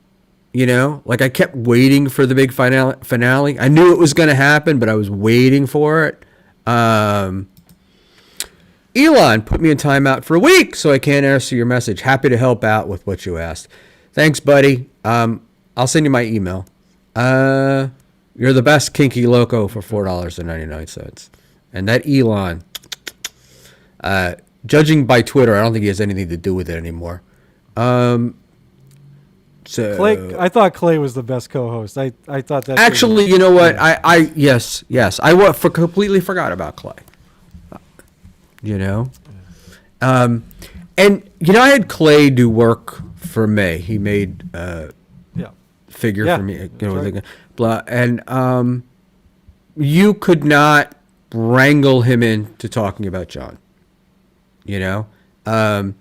Like I kept waiting for the big finale. I knew it was going to happen, but I was waiting for it. Elon put me in timeout for a week, so I can't answer your message. Happy to help out with what you asked. Thanks, buddy. I'll send you my email. You're the best kinky loco for $4.99. And that Elon, judging by Twitter, I don't think he has anything to do with it anymore. So Clay, I thought Clay was the best co-host. I thought that. Actually, you know what? Yes. I completely forgot about Clay. And I had Clay do work for me. He made figure for me. Right. Blah, and you could not wrangle him into talking about John. And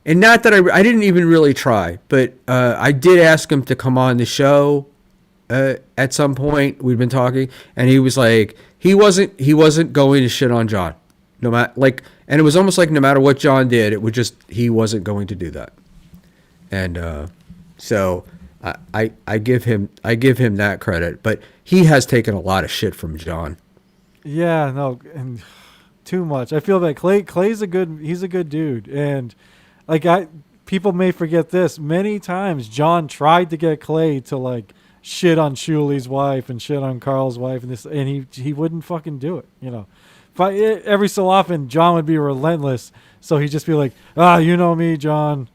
not that I didn't even really try, but I did ask him to come on the show at some point. We'd been talking, and he was like, he wasn't going to shit on John, no matter and it was almost like no matter what John did, it would he wasn't going to do that, and so I give him that credit, but he has taken a lot of shit from John. Yeah, no, and too much. I feel that Clay's he's a good dude, and people may forget this. Many times John tried to get Clay to shit on Shuli's wife and shit on Carl's wife and he wouldn't fucking do it, Every so often John would be relentless, so he'd just be like, you know me, John,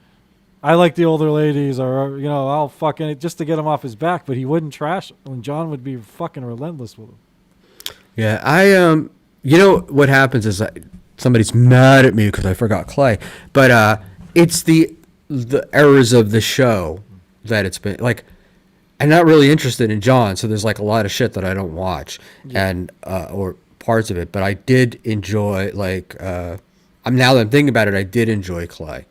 I like the older ladies, or I'll fucking it, just to get him off his back, but he wouldn't trash him, and John would be fucking relentless with him. Yeah, what happens is somebody's mad at me because I forgot Clay, but it's the errors of the show that it's been I'm not really interested in John, so there's a lot of shit that I don't watch, and or parts of it, but I did enjoy now that I'm thinking about it, I did enjoy Clay,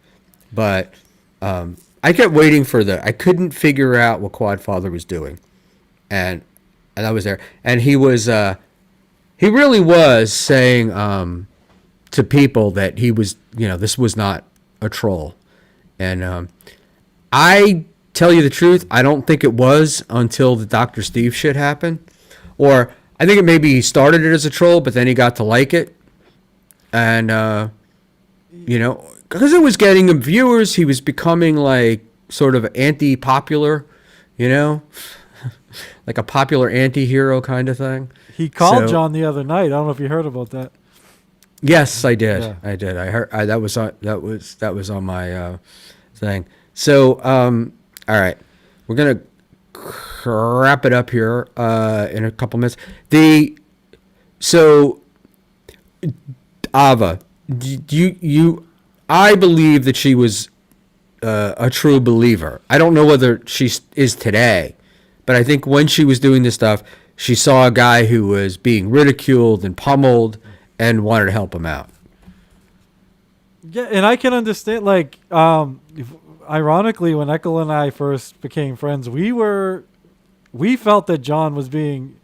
but I kept waiting for I couldn't figure out what Quadfather was doing, and I was there, and he was he really was saying to people that he was this was not a troll, and I tell you the truth, I don't think it was until the Dr. Steve shit happened, or I think maybe he started it as a troll, but then he got to like it, and because it was getting him viewers, he was becoming sort of anti-popular, like a popular anti-hero kind of thing. He called John the other night. I don't know if you heard about that. Yes, I did. Yeah. I did. I heard that was on my thing. So, all right, we're gonna wrap it up here in a couple minutes. Ava, I believe that she was a true believer. I don't know whether she is today, but I think when she was doing this stuff, she saw a guy who was being ridiculed and pummeled and wanted to help him out. Yeah, and I can understand, ironically, when Eckel and I first became friends, we felt that John was being,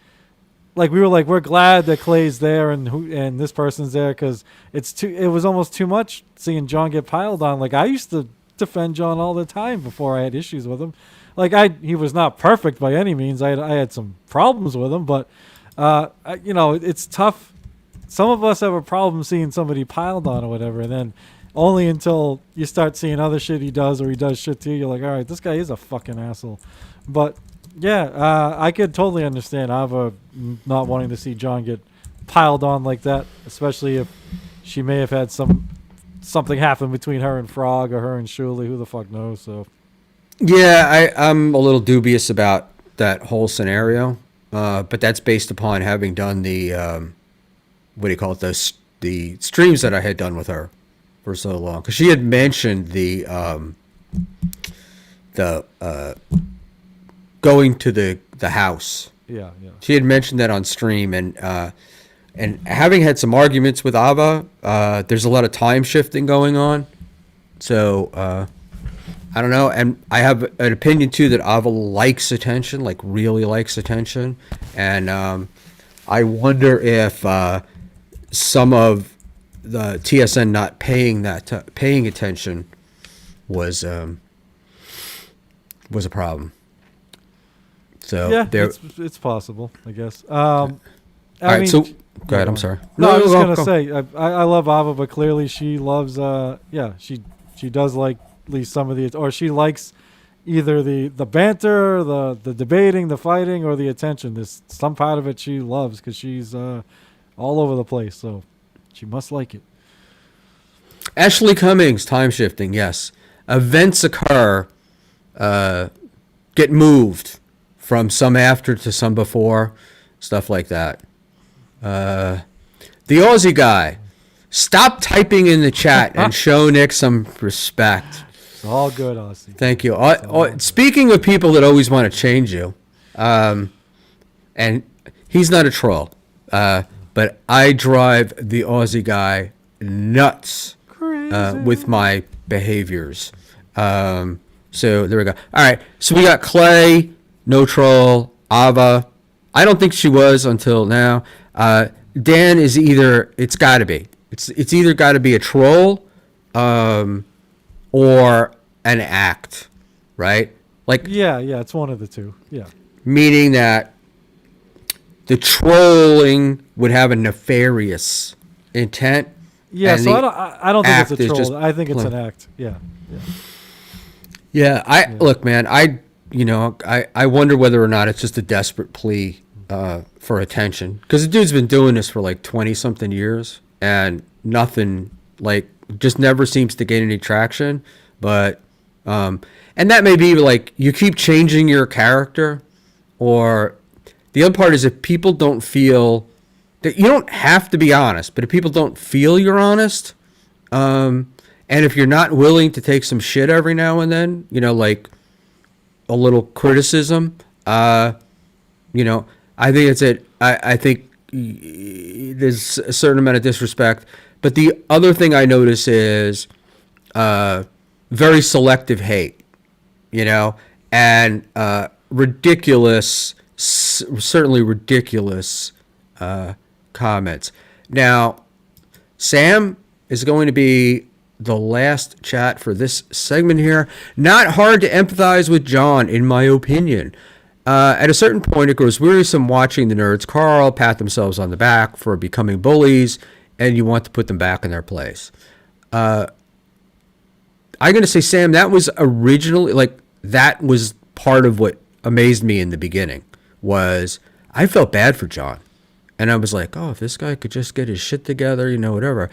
we're glad that Clay's there and this person's there, because it was almost too much seeing John get piled on. I used to defend John all the time before I had issues with him. He was not perfect by any means. I had some problems with him, but it's tough. Some of us have a problem seeing somebody piled on or whatever, and then only until you start seeing other shit he does, or he does shit to you, you're like, all right, this guy is a fucking asshole. But yeah, I could totally understand Ava not wanting to see John get piled on like that, especially if she may have had something happen between her and Frog, or her and Shuli, who the fuck knows. So Yeah, I'm a little dubious about that whole scenario, but that's based upon having done the what do you call it, the streams that I had done with her for so long. Because she had mentioned the going to the house. Yeah, yeah. She had mentioned that on stream, and having had some arguments with Ava, there's a lot of time shifting going on. So I don't know, and I have an opinion too that Ava likes attention, like really likes attention, and I wonder if some of the TSN not paying attention was a problem. So Yeah, there. it's possible, I guess. All right, so go ahead. I'm sorry. No, I was just go, gonna go. say I love Ava, but clearly she loves. She does like at least some of the, or she likes either the banter, the debating, the fighting, or the attention. There's some part of it she loves because she's all over the place. So she must like it. Ashley Cummings, time shifting. Yes, events occur, get moved from some after to some before, stuff like that. The Aussie guy, stop typing in the chat and show Nick some respect. It's all good, Aussie. Thank you. Speaking of people that always want to change you, and he's not a troll, but I drive the Aussie guy nuts with my behaviors. So there we go. All right. So we got Clay, no troll, Ava. I don't think she was until now. Dan is either, it's got to be. It's either got to be a troll or an act, right? Like Yeah, it's one of the two. Yeah. meaning that the trolling would have a nefarious intent. Yeah, and so the I don't think act it's a is just troll. I think it's an plain. act. Yeah. Yeah, look, man. I wonder whether or not it's just a desperate plea for attention, because the dude's been doing this for like 20 something years and nothing, like, just never seems to gain any traction. But and that may be like you keep changing your character, or the other part is if people don't feel that, you don't have to be honest, but if people don't feel you're honest, and if you're not willing to take some shit every now and then, like a little criticism, I think it's it. I think there's a certain amount of disrespect. But the other thing I notice is very selective hate, and ridiculous, certainly ridiculous comments. Now, Sam is going to be the last chat for this segment here. Not hard to empathize with John, in my opinion. At a certain point, it grows wearisome watching the nerds Carl pat themselves on the back for becoming bullies, and you want to put them back in their place. I'm going to say, Sam, that was originally, that was part of what amazed me in the beginning, was I felt bad for John. And I was like, oh, if this guy could just get his shit together, whatever.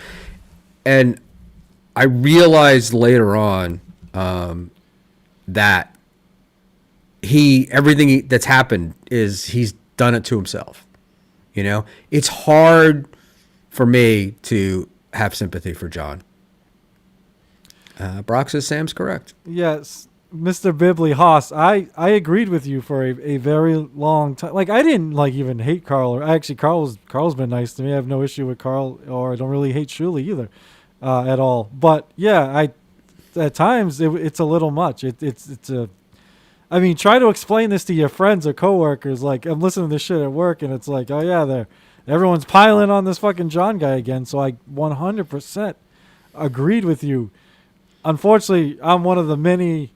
And I realized later on that everything that's happened is he's done it to himself. It's hard for me to have sympathy for John. Brock says Sam's correct. Yes, Mr. Bibley Haas, I agreed with you for a very long time. Like, I didn't even hate Carl, or actually Carl's been nice to me. I have no issue with Carl, or I don't really hate Shuli either at all. But yeah, at times it's a little much. I mean, try to explain this to your friends or coworkers. Like, I'm listening to this shit at work, and it's like, oh yeah, everyone's piling on this fucking John guy again. So I 100% agreed with you. Unfortunately, I'm one of the many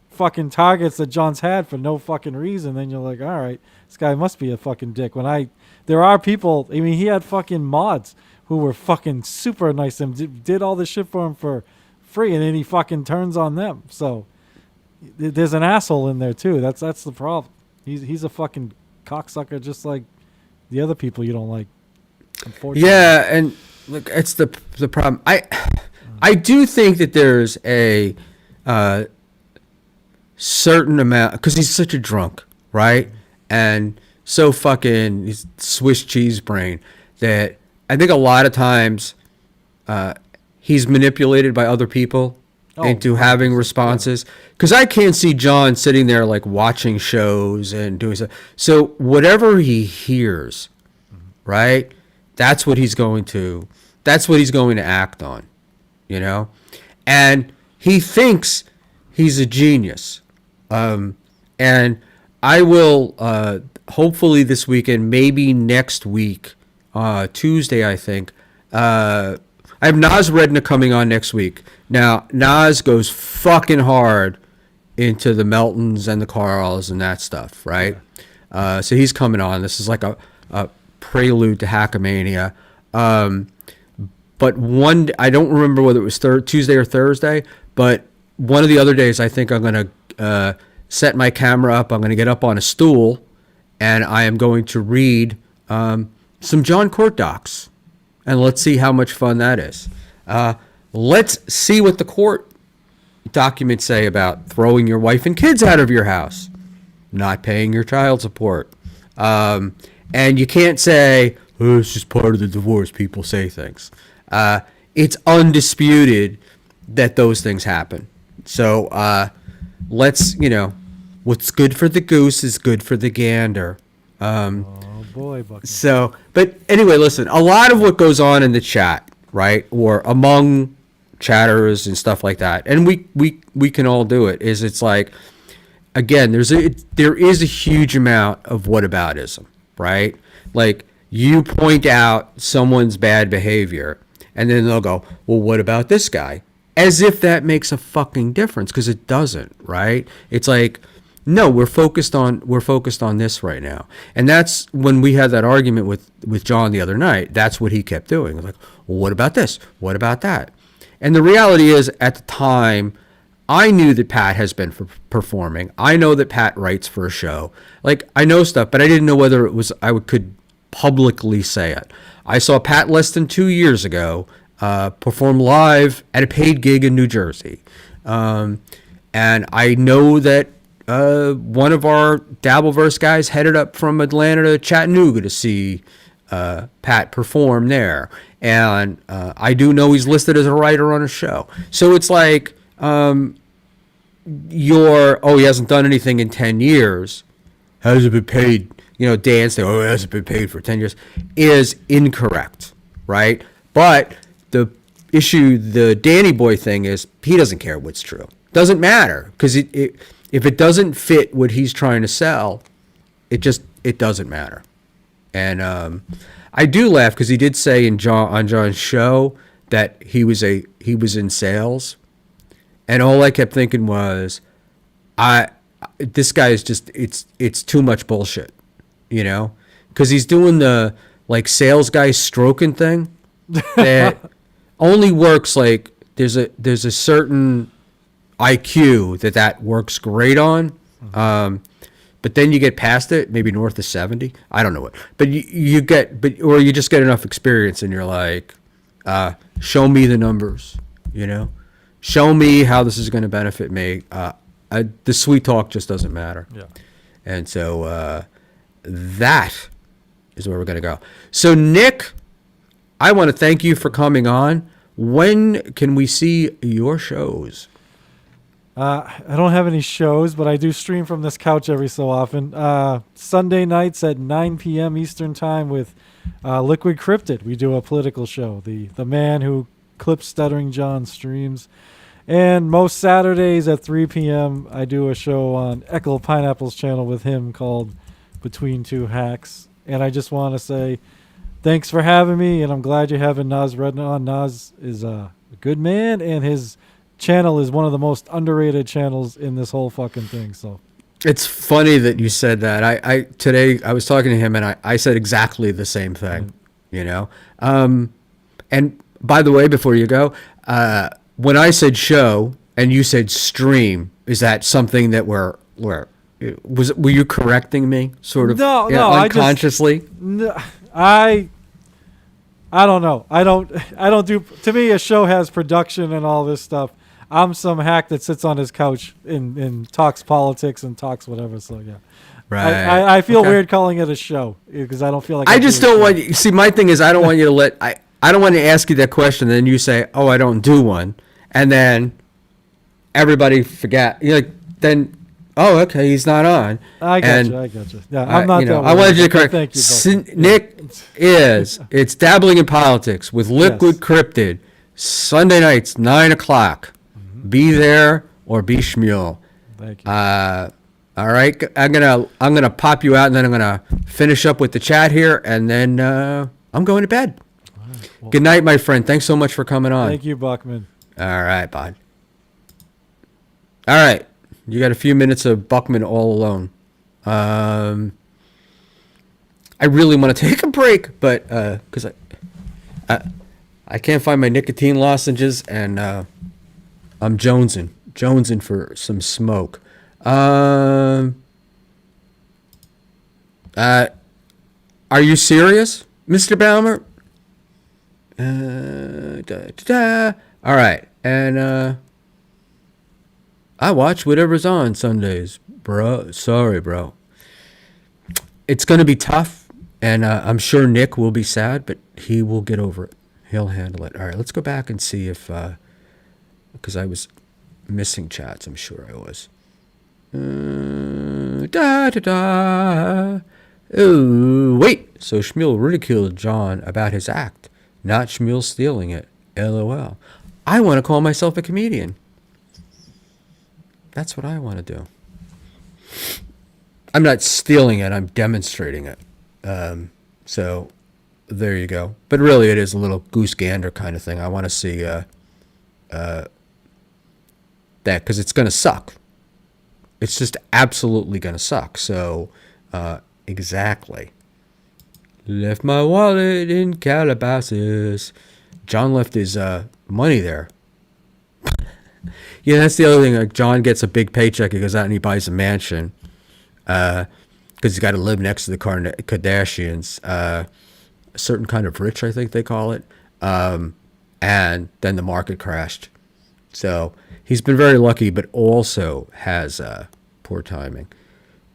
fucking targets that John's had for no fucking reason. Then you're like, all right, this guy must be a fucking dick. There are people, I mean, he had fucking mods who were fucking super nice to him, did all this shit for him for free, and then he fucking turns on them. So there's an asshole in there too. That's the problem. He's a fucking cocksucker, just like the other people you don't like. Unfortunately. Yeah, and look, it's the problem. I do think that there's certain amount, because he's such a drunk, right? And so fucking he's Swiss cheese brain that I think a lot of times he's manipulated by other people into having responses. Because I can't see John sitting there like watching shows and doing stuff. So whatever he hears, right? That's what he's going to act on, you know? And he thinks he's a genius. And I will, hopefully this weekend, maybe next week, Tuesday, I think, I have Naz Redna coming on next week. Now, Naz goes fucking hard into the Meltons and the Carls and that stuff, right? So he's coming on. This is like a prelude to Hackamania. But I don't remember whether it was Tuesday or Thursday, but one of the other days I think I'm going to set my camera up. I'm going to get up on a stool, and I am going to read some John Court docs. And let's see how much fun that is. Let's see what the court documents say about throwing your wife and kids out of your house, not paying your child support. And you can't say, oh, it's just part of the divorce. People say things. It's undisputed that those things happen. So let's, what's good for the goose is good for the gander. Oh boy, Bucky. So, but anyway, listen, a lot of what goes on in the chat, right, or among chatters and stuff like that, and we can all do it, is it's like, again, there is a huge amount of whataboutism, right? Like, you point out someone's bad behavior, and then they'll go, well, what about this guy? As if that makes a fucking difference, because it doesn't, right? It's like, no, we're focused on this right now. And that's when we had that argument with John the other night. That's what he kept doing. Like, well, what about this? What about that? And the reality is, at the time, I knew that Pat has been performing. I know that Pat writes for a show. Like, I know stuff, but I didn't know whether I could publicly say it. I saw Pat less than 2 years ago perform live at a paid gig in New Jersey. And I know that one of our Dabbleverse guys headed up from Atlanta to Chattanooga to see Pat perform there. And I do know he's listed as a writer on a show. So it's like, he hasn't done anything in 10 years. Hasn't been paid. Dan saying, it hasn't been paid for 10 years, is incorrect, right? But the issue, the Danny Boy thing is, he doesn't care what's true. Doesn't matter, because if it doesn't fit what he's trying to sell, it doesn't matter. And I do laugh because he did say on John's show that he was in sales, and all I kept thinking was, this guy is just it's too much bullshit, because he's doing the like sales guy stroking thing that only works like there's a certain IQ that works great on. But then you get past it, maybe north of 70. I don't know what, but you just get enough experience, and you're like, show me the numbers, show me how this is going to benefit me. The sweet talk just doesn't matter. Yeah. And so that is where we're going to go. So Nick, I want to thank you for coming on. When can we see your shows? I don't have any shows, but I do stream from this couch every so often. Sunday nights at 9 p.m. Eastern Time with Liquid Cryptid. We do a political show. The man who clips Stuttering John streams. And most Saturdays at 3 p.m. I do a show on Echo Pineapple's channel with him called Between Two Hacks. And I just want to say thanks for having me, and I'm glad you're having Naz Redna on. Naz is a good man, and his channel is one of the most underrated channels in this whole fucking thing. So it's funny that you said that. Today I was talking to him, and I said exactly the same thing, And by the way, before you go, when I said show and you said stream, is that something that were you correcting me sort of? No, unconsciously. I don't know. I don't do. To me, a show has production and all this stuff. I'm some hack that sits on his couch and talks politics and talks whatever. So yeah, Right. I feel Okay. weird calling it a show because I don't feel like I do just a don't show. want you. See, my thing is, I don't want you to let. I don't want to ask you that question, and then you say, "Oh, I don't do one," and then everybody forget. You're like, then, oh, okay, he's not on. I got And you. I got you. Yeah, I'm not. you know, that I wanted worried, you to but correct. Thank you, Buck. Nick it's dabbling in politics with Liquid Yes. Cryptid, Sunday nights, 9:00. Be there or be Schmuel. Thank you. All right, I'm gonna pop you out, and then I'm gonna finish up with the chat here, and then I'm going to bed. Well, Good night, my friend. Thanks so much for coming on. Thank you, Buckman. All right, bud. All right, you got a few minutes of Buckman all alone. I really want to take a break, but because I can't find my nicotine lozenges, and I'm jonesing for some smoke. Are you serious, Mr. Balmer? All right, and I watch whatever's on Sundays, bro. Sorry, bro. It's gonna be tough, and I'm sure Nick will be sad, but he will get over it. He'll handle it. All right, let's go back and see if, because I was missing chats. I'm sure I was. Oh, wait. So Schmuel ridiculed John about his act, not Schmuel stealing it. LOL. I want to call myself a comedian. That's what I want to do. I'm not stealing it. I'm demonstrating it. So there you go. But really, it is a little goose gander kind of thing. I want to see that because it's going to suck. It's just absolutely going to suck. So exactly. Left my wallet in Calabasas. John left his money there. Yeah, that's the other thing. Like John gets a big paycheck. He goes out and he buys a mansion because he's got to live next to the Kardashians. A certain kind of rich, I think they call it. And then the market crashed. So he's been very lucky, but also has poor timing.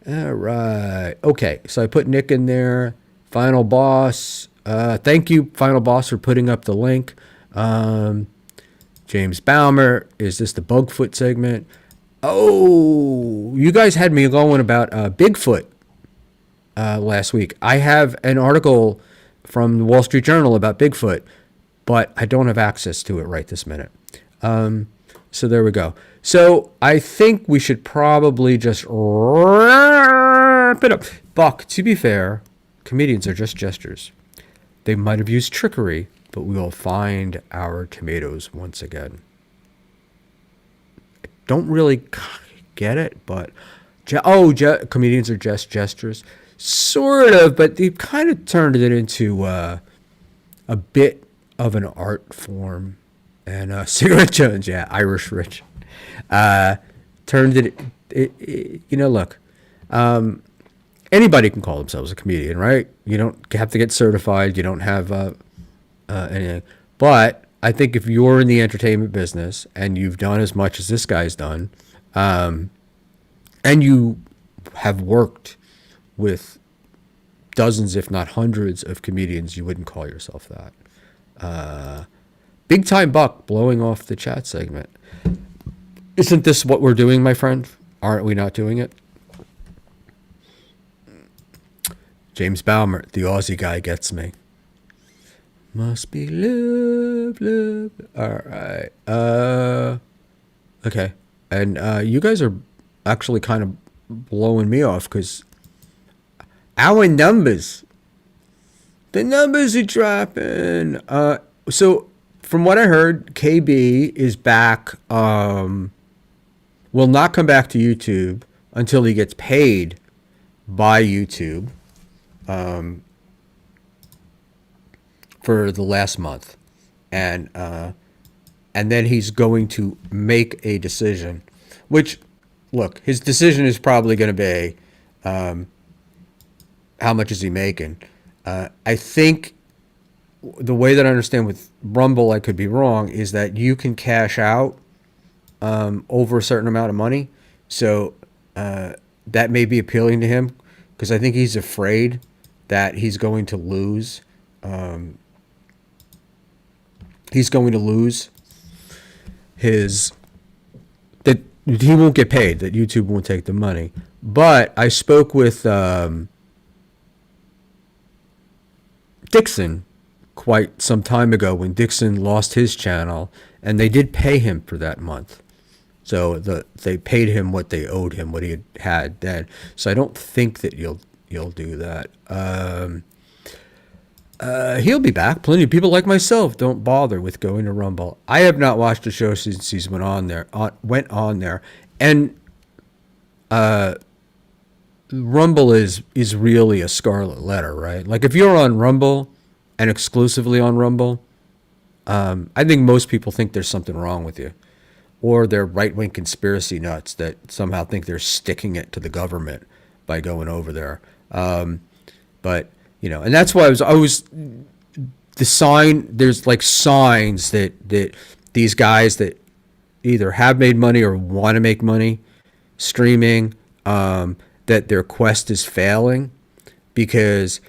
All right. Okay, so I put Nick in there. Final Boss. Thank you, Final Boss, for putting up the link. James Balmer, is this the Bugfoot segment? Oh, you guys had me going about Bigfoot last week. I have an article from the Wall Street Journal about Bigfoot, but I don't have access to it right this minute. So there we go. So I think we should probably just wrap it up. Buck, to be fair, comedians are just gestures. They might have used trickery, but we will find our tomatoes once again. I don't really get it, but comedians are just gestures, sort of, but they've kind of turned it into a bit of an art form. And Cigarette Jones, yeah, Irish Rich, turned it. Look, anybody can call themselves a comedian, right? You don't have to get certified. You don't have anything. But I think if you're in the entertainment business and you've done as much as this guy's done, and you have worked with dozens, if not hundreds, of comedians, you wouldn't call yourself that. Big Time Buck blowing off the chat segment. Isn't this what we're doing, my friend? Aren't we not doing it? James Balmer, the Aussie guy, gets me. Must be love, love. All right. Okay. And you guys are actually kind of blowing me off because our numbers, the numbers are dropping. So from what I heard, KB is back, will not come back to YouTube until he gets paid by YouTube for the last month. And then he's going to make a decision, which, look, his decision is probably going to be how much is he making. I think the way that I understand with Rumble, I could be wrong, is that you can cash out over a certain amount of money. So that may be appealing to him because I think he's afraid that he's going to lose. He's going to lose his, that he won't get paid, that YouTube won't take the money. But I spoke with Dixon quite some time ago when Dixon lost his channel, and they did pay him for that month. So they paid him what they owed him, what he had then. So I don't think that you'll do that. He'll be back. Plenty of people like myself don't bother with going to Rumble. I have not watched the show since he's went on there, and Rumble is really a scarlet letter, right? Like if you're on Rumble and exclusively on Rumble, I think most people think there's something wrong with you, or they're right-wing conspiracy nuts that somehow think they're sticking it to the government by going over there. But and that's why I was the sign. There's like signs that these guys that either have made money or want to make money streaming, that their quest is failing, because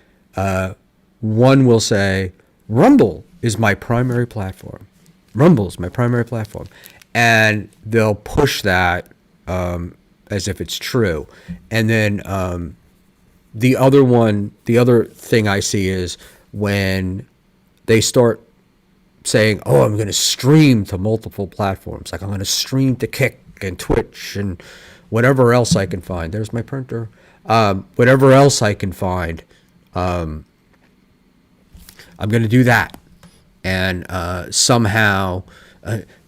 one will say, Rumble is my primary platform. Rumble is my primary platform. And they'll push that as if it's true. And then the other thing I see is when they start saying, oh, I'm going to stream to multiple platforms. Like I'm going to stream to Kick and Twitch and whatever else I can find. There's my printer. Whatever else I can find, I'm going to do that. And somehow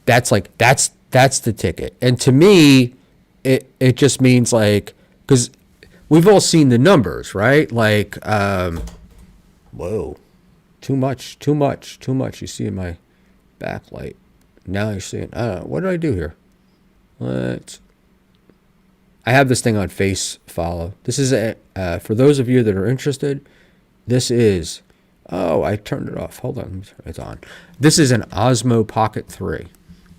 that's the ticket. And to me, it just means like, because we've all seen the numbers, right? Like, whoa, too much. You see in my backlight. Now you're seeing, what did I do here? I have this thing on Face Follow. This is for those of you that are interested, this is, I turned it off. Hold on, it's on. This is an Osmo Pocket 3.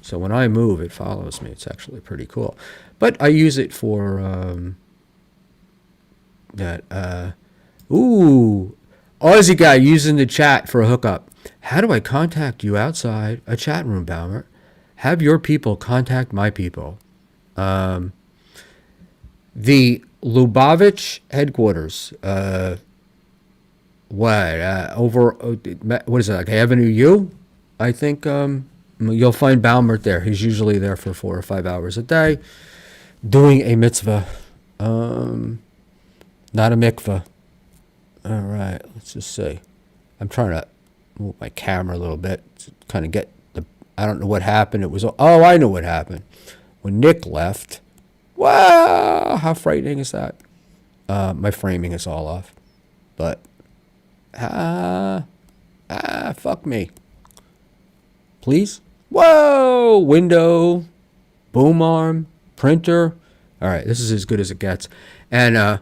So when I move, it follows me. It's actually pretty cool. But I use it for Aussie guy using the chat for a hookup. How do I contact you outside a chat room, Balmer? Have your people contact my people. The Lubavitch headquarters, over, what is it, like Avenue U? I think you'll find Baumert there. He's usually there for 4 or 5 hours a day doing a mitzvah. Not a mikvah. All right, let's just see. I'm trying to move my camera a little bit to kind of get the, I don't know what happened. It was, I know what happened. When Nick left, wow, how frightening is that? My framing is all off. But, fuck me. Please? Whoa, window, boom arm, printer. All right, this is as good as it gets. And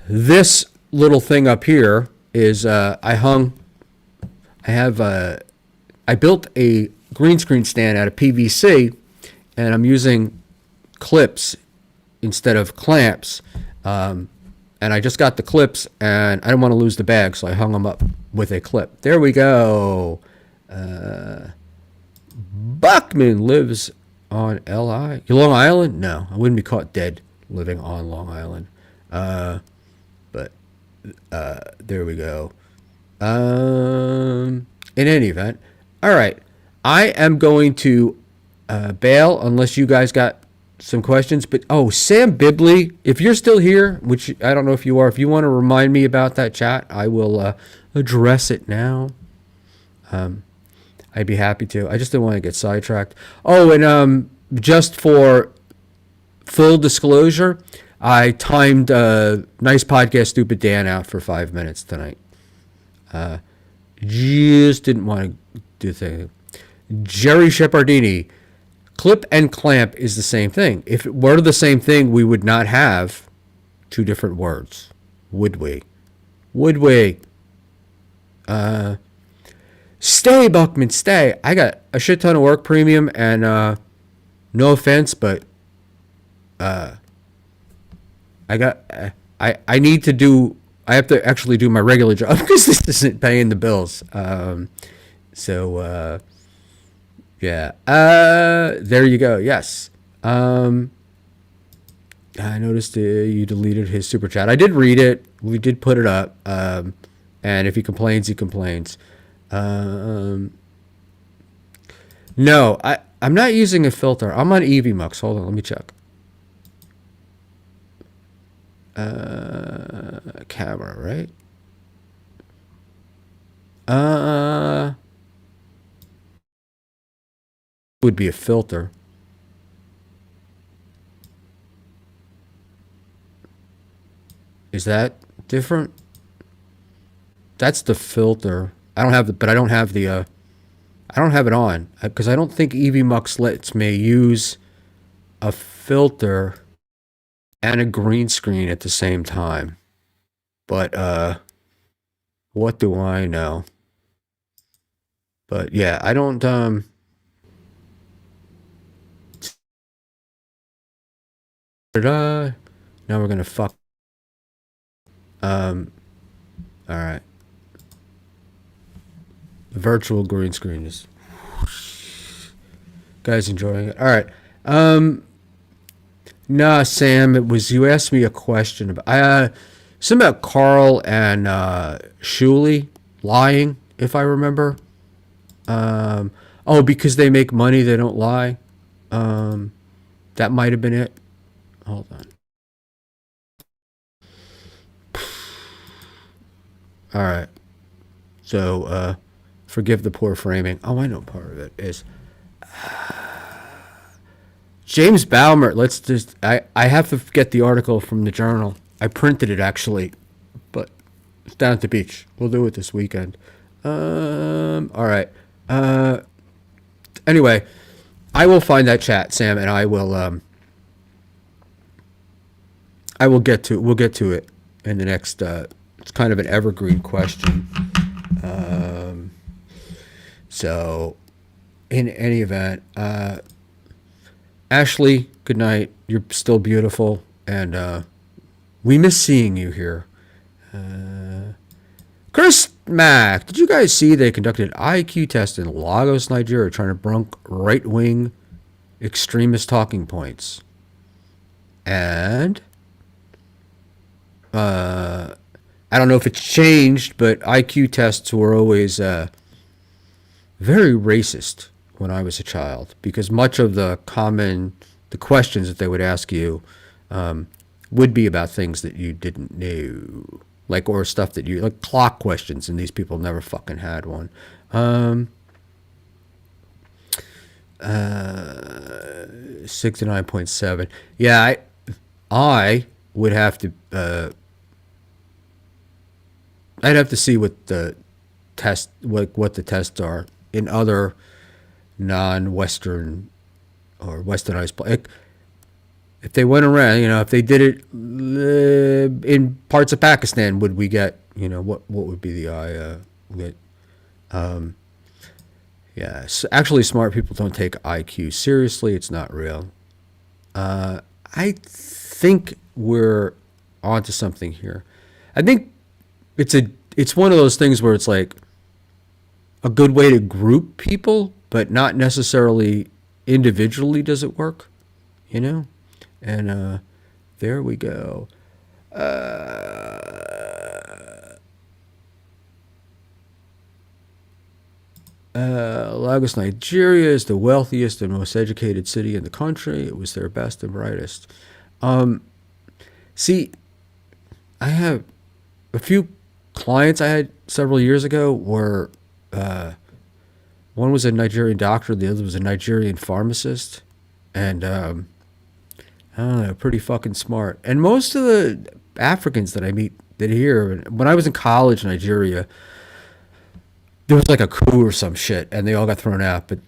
this little thing up here is I built a green screen stand out of PVC, and I'm using clips instead of clamps. And I just got the clips, and I didn't want to lose the bag, so I hung them up with a clip. There we go. Buckman lives on Long Island? No, I wouldn't be caught dead living on Long Island. But there we go. In any event, all right. I am going to bail unless you guys got some questions. But Sam Bibley, if you're still here, which I don't know if you are, if you want to remind me about that chat, I will address it now. I'd be happy to. I just didn't want to get sidetracked. And just for full disclosure, I timed Nice Podcast Stupid Dan out for 5 minutes tonight. Just didn't want to do the thing. Jerry Shepardini, clip and clamp is the same thing. If it were the same thing, we would not have two different words. Would we? Stay, Buckman, stay. I got a shit ton of work premium, and no offense, but I need to do. I have to actually do my regular job because this isn't paying the bills. Yeah. There you go. Yes. I noticed you deleted his super chat. I did read it. We did put it up. And if he complains, he complains. No, I'm not using a filter. I'm on EVMux. Hold on, let me check. Camera, right? Would be a filter. Is that different? That's the filter. I don't have the, but I don't have the, I don't have it on because I don't think EVMux lets me use a filter and a green screen at the same time. But, what do I know? But yeah, I don't, now we're gonna fuck. All right. Virtual green screen is. Guys enjoying it. All right. Nah, Sam, it was you asked me a question about something about Carl and Shuley lying, if I remember. Oh, because they make money, they don't lie. That might have been it. Hold on. All right. So, forgive the poor framing. Oh, I know part of it is. James Baumer, let's just, I have to get the article from the Journal. I printed it actually, but it's down at the beach. We'll do it this weekend. All right. Anyway, I will find that chat, Sam, and we'll get to it in the next, it's kind of an evergreen question. So in any event, Ashley, good night. You're still beautiful, and we miss seeing you here. Chris Mack, did you guys see they conducted IQ test in Lagos, Nigeria, trying to brunk right-wing extremist talking points? And I don't know if it's changed, but IQ tests were always very racist when I was a child, because much of the questions that they would ask you would be about things that you didn't know, or stuff that you, like clock questions, and these people never fucking had one. 69.7. Yeah, I would have to, I'd have to see what the test, what the tests are in other non-Western or Westernized. If they went around, if they did it in parts of Pakistan, would we get, what would be the yeah. So actually, smart people don't take IQ seriously. It's not real. I think we're onto something here. I think it's one of those things where it's like a good way to group people, but not necessarily individually does it work, And there we go. Lagos, Nigeria is the wealthiest and most educated city in the country. It was their best and brightest. See, I have a few clients I had several years ago were, one was a Nigerian doctor, the other was a Nigerian pharmacist, and I don't know, pretty fucking smart. And most of the Africans that I meet that here, when I was in college in Nigeria, there was like a coup or some shit, and they all got thrown out. But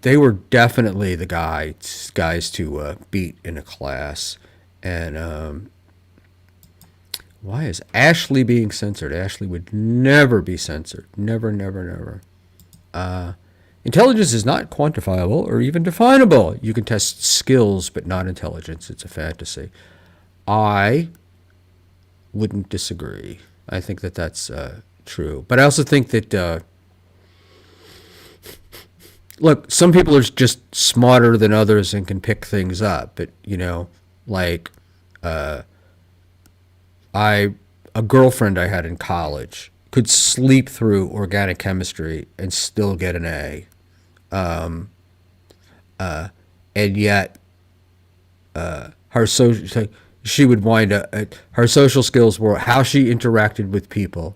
they were definitely the guys to beat in a class. And why is Ashley being censored? Ashley would never be censored. Never, never, never. Intelligence is not quantifiable or even definable. You can test skills, but not intelligence. It's a fantasy. I wouldn't disagree. I think that that's true. But I also think that, look, some people are just smarter than others and can pick things up. But, like a girlfriend I had in college could sleep through organic chemistry and still get an A. And yet, she would wind up, her social skills were, how she interacted with people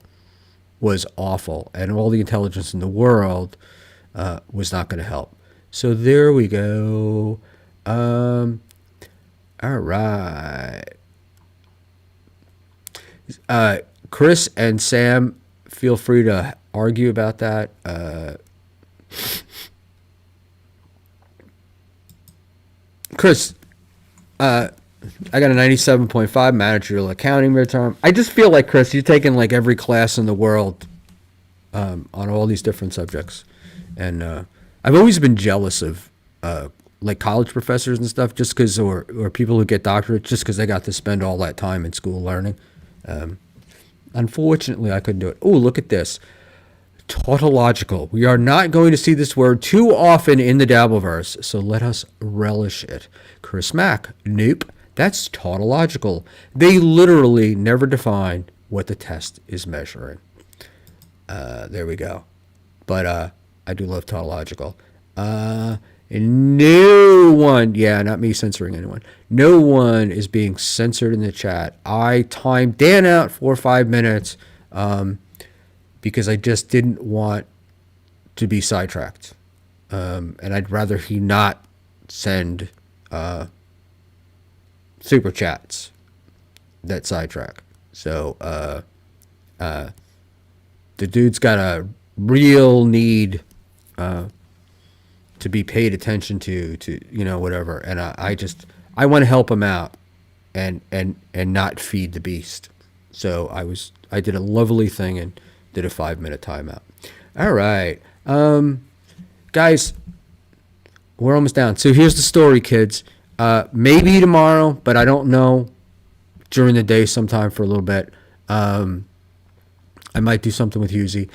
was awful, and all the intelligence in the world was not going to help. So there we go. All right. Chris and Sam, feel free to argue about that. Chris, I got a 97.5 managerial accounting midterm. I just feel like, Chris, you've taken like every class in the world on all these different subjects. And I've always been jealous of like college professors and stuff, just because, or people who get doctorates just because they got to spend all that time in school learning. Unfortunately, I couldn't do it. Oh, look at this. Tautological. We are not going to see this word too often in the Dabbleverse, so let us relish it. Chris Mack. Nope. That's tautological. They literally never define what the test is measuring. There we go. But I do love tautological. No one, yeah, not me censoring anyone. No one is being censored in the chat. I timed Dan out for 5 minutes because I just didn't want to be sidetracked. And I'd rather he not send super chats that sidetrack. So the dude's got a real need to be paid attention to whatever. And I want to help him out and not feed the beast. So I did a lovely thing and did a 5-minute timeout. All right. Guys, we're almost down. So here's the story, kids. Maybe tomorrow, but I don't know. During the day sometime for a little bit. I might do something with Hughezy.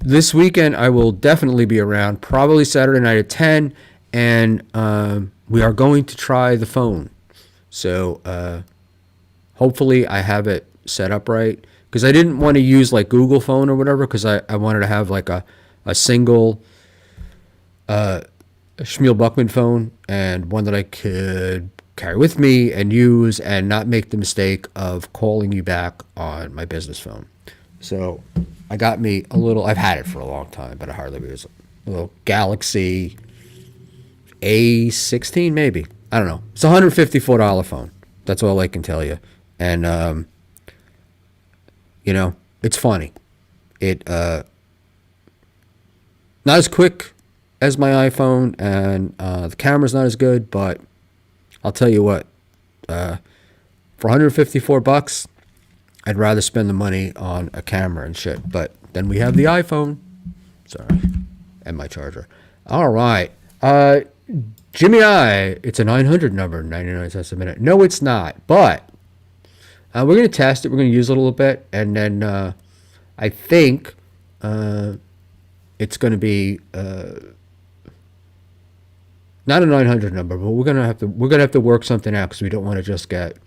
This weekend I will definitely be around, probably Saturday night at 10, and we are going to try the phone. So hopefully I have it set up right, because I didn't want to use like Google phone or whatever, because I wanted to have like a single Schmuel Buckman phone, and one that I could carry with me and use and not make the mistake of calling you back on my business phone. So I got me a little, I've had it for a long time, but I hardly use it. A little Galaxy A16 maybe. I don't know. It's a $154 phone. That's all I can tell you. And, it's funny. It, not as quick as my iPhone, and the camera's not as good, but I'll tell you what, for $154, I'd rather spend the money on a camera and shit. But then we have the iPhone. Sorry. And my charger. All right. Jimmy I. It's a 900 number, 99 cents a minute. No, it's not. But we're going to test it. We're going to use it a little bit. And then I think it's going to be not a 900 number, but we're gonna have to work something out, because we don't want to just get.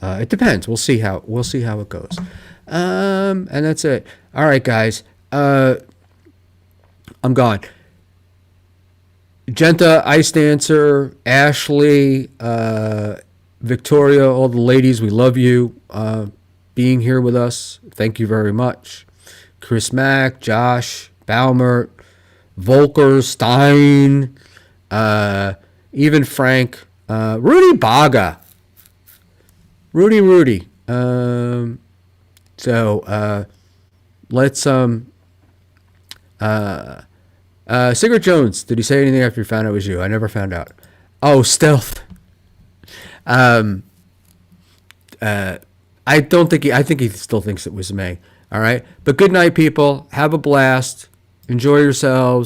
It depends. We'll see how it goes. And that's it. All right, guys. I'm gone. Genta, Ice Dancer, Ashley, Victoria, all the ladies, we love you being here with us. Thank you very much. Chris Mack, Josh, Baumert, Volker, Stein. Even Frank, Rudy Baga, Rudy. So let's Sigurd Jones. Did he say anything after he found out it was you? I never found out. Oh, stealth. I don't think I think he still thinks it was me. All right, but good night, people. Have a blast. Enjoy yourselves.